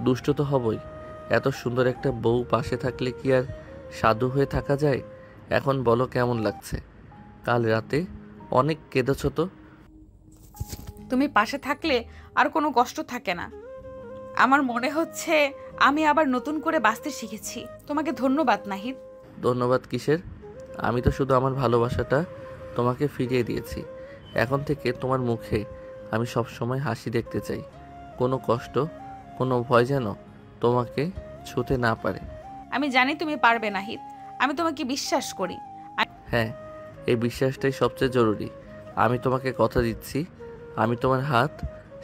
দুষ্ট তো হবই। এত সুন্দর একটা বউ পাশে থাকলে কি আর সাধু হয়ে থাকা যায়? এখন বলো কেমন লাগছে? কাল রাতে অনেক কেঁদেছ তো। তুমি পাশে থাকলে আর কোনো কষ্ট থাকে না। আমার মনে হচ্ছে আমি আবার নতুন করে বাঁচতে শিখেছি। তোমাকে ধন্যবাদ নাহিদ। ধন্যবাদ কিসের? আমি তো শুধু আমার ভালোবাসাটা তোমাকে ফিরিয়ে দিয়েছি। এখন থেকে তোমার মুখে আমি সব সময় হাসি দেখতে চাই। কোনো কষ্ট, কোনো ভয় যেন তোমাকে ছুঁতে না পারে। আমি জানি তুমি পারবে নাহিদ, আমি তোমাকে বিশ্বাস করি। হ্যাঁ, এই বিশ্বাসটাই সবচেয়ে জরুরি। আমি তোমাকে কথা দিচ্ছি, আমি তোমার হাত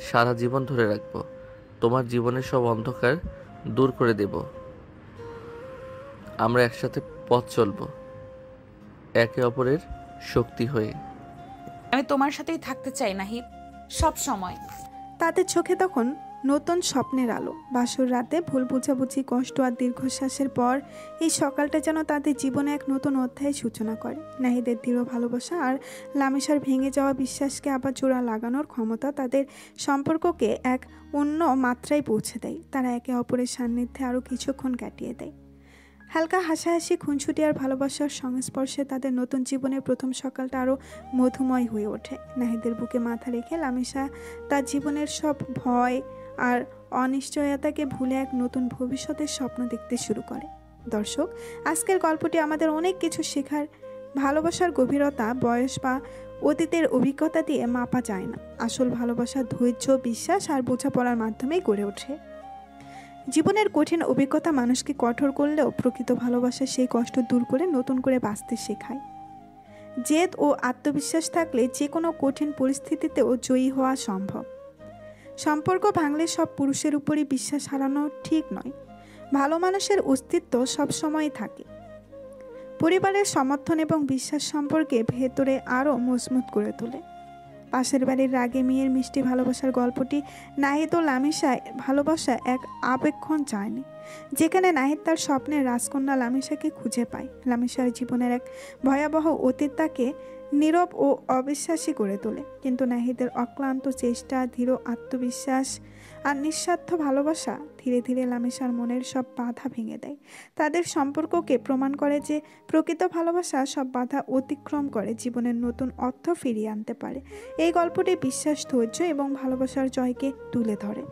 সারা জীবন ধরে রাখবো। তোমার জীবনের সব অন্ধকার দূর করে দেব। আমরা একসাথে পথ চলবো, একে অপরের শক্তি হয়ে। আমি তোমার সাথেই থাকতে চাই নাহিদ, সব সময়। তাদের চোখে তখন নতুন স্বপ্নের আলো। বাসর রাতে ভুল বুঝাবুঝি, কষ্ট আর দীর্ঘশ্বাসের পর এই সকালটা যেন তাদের জীবনে এক নতুন অধ্যায়ের সূচনা করে। নাহিদের দৃঢ় ভালোবাসা আর লামিসার ভেঙে যাওয়া বিশ্বাসকে আবার জোড়া লাগানোর ক্ষমতা তাদের সম্পর্ককে এক অন্য মাত্রায় পৌঁছে দেয়। তারা একে অপরের সান্নিধ্যে আরও কিছুক্ষণ কাটিয়ে দেয়। হালকা হাসাহাসি, খুনসুটি আর ভালোবাসার সংস্পর্শে তাদের নতুন জীবনের প্রথম সকালটা আরও মধুময় হয়ে ওঠে। নাহিদের বুকে মাথা রেখে লামিসা তার জীবনের সব ভয় আর অনিশ্চয়তাকে ভুলে এক নতুন ভবিষ্যতের স্বপ্ন দেখতে শুরু করে। দর্শক, আজকের গল্পটি আমাদের অনেক কিছু শেখার। ভালোবাসার গভীরতা বয়স বা অতীতের অভিজ্ঞতা দিয়ে মাপা যায় না। আসল ভালোবাসা ধৈর্য, বিশ্বাস আর বোঝাপড়ার মাধ্যমেই গড়ে ওঠে। জীবনের কঠিন অভিজ্ঞতা মানুষকে কঠোর করলেও প্রকৃত ভালোবাসা সেই কষ্ট দূর করে নতুন করে বাঁচতে শেখায়। জেদ ও আত্মবিশ্বাস থাকলে যে কোনো কঠিন পরিস্থিতিতেও জয়ী হওয়া সম্ভব। সম্পর্ক ভাঙলে সব পুরুষের উপরই বিশ্বাস হারানো ঠিক নয়। ভালো মানুষের অস্তিত্ব সবসময় থাকে। পরিবারের সমর্থন এবং বিশ্বাস সম্পর্কে ভেতরে আরও মজবুত করে তোলে। পাশের বাড়ির রাগে মেয়ের মিষ্টি ভালোবাসার গল্পটি নাহিদ ও লামিসায় ভালোবাসা এক আবেক্ষণ চায়নি, যেখানে নাহিদ তার স্বপ্নের রাজকন্যা লামিসাকে খুঁজে পায়। লামিসার জীবনের এক ভয়াবহ অতীত তাকে নীরব ও অবিশ্বাসী করে তোলে, কিন্তু নাহিদের অক্লান্ত চেষ্টা, দৃঢ় আত্মবিশ্বাস আর নিঃস্বার্থ ভালোবাসা ধীরে ধীরে লামিসার মনের সব বাধা ভেঙে দেয়। তাদের সম্পর্ককে প্রমাণ করে যে প্রকৃত ভালোবাসা সব বাধা অতিক্রম করে জীবনের নতুন অর্থ ফিরিয়ে আনতে পারে। এই গল্পটি বিশ্বাস, ধৈর্য এবং ভালোবাসার জয়কে তুলে ধরে।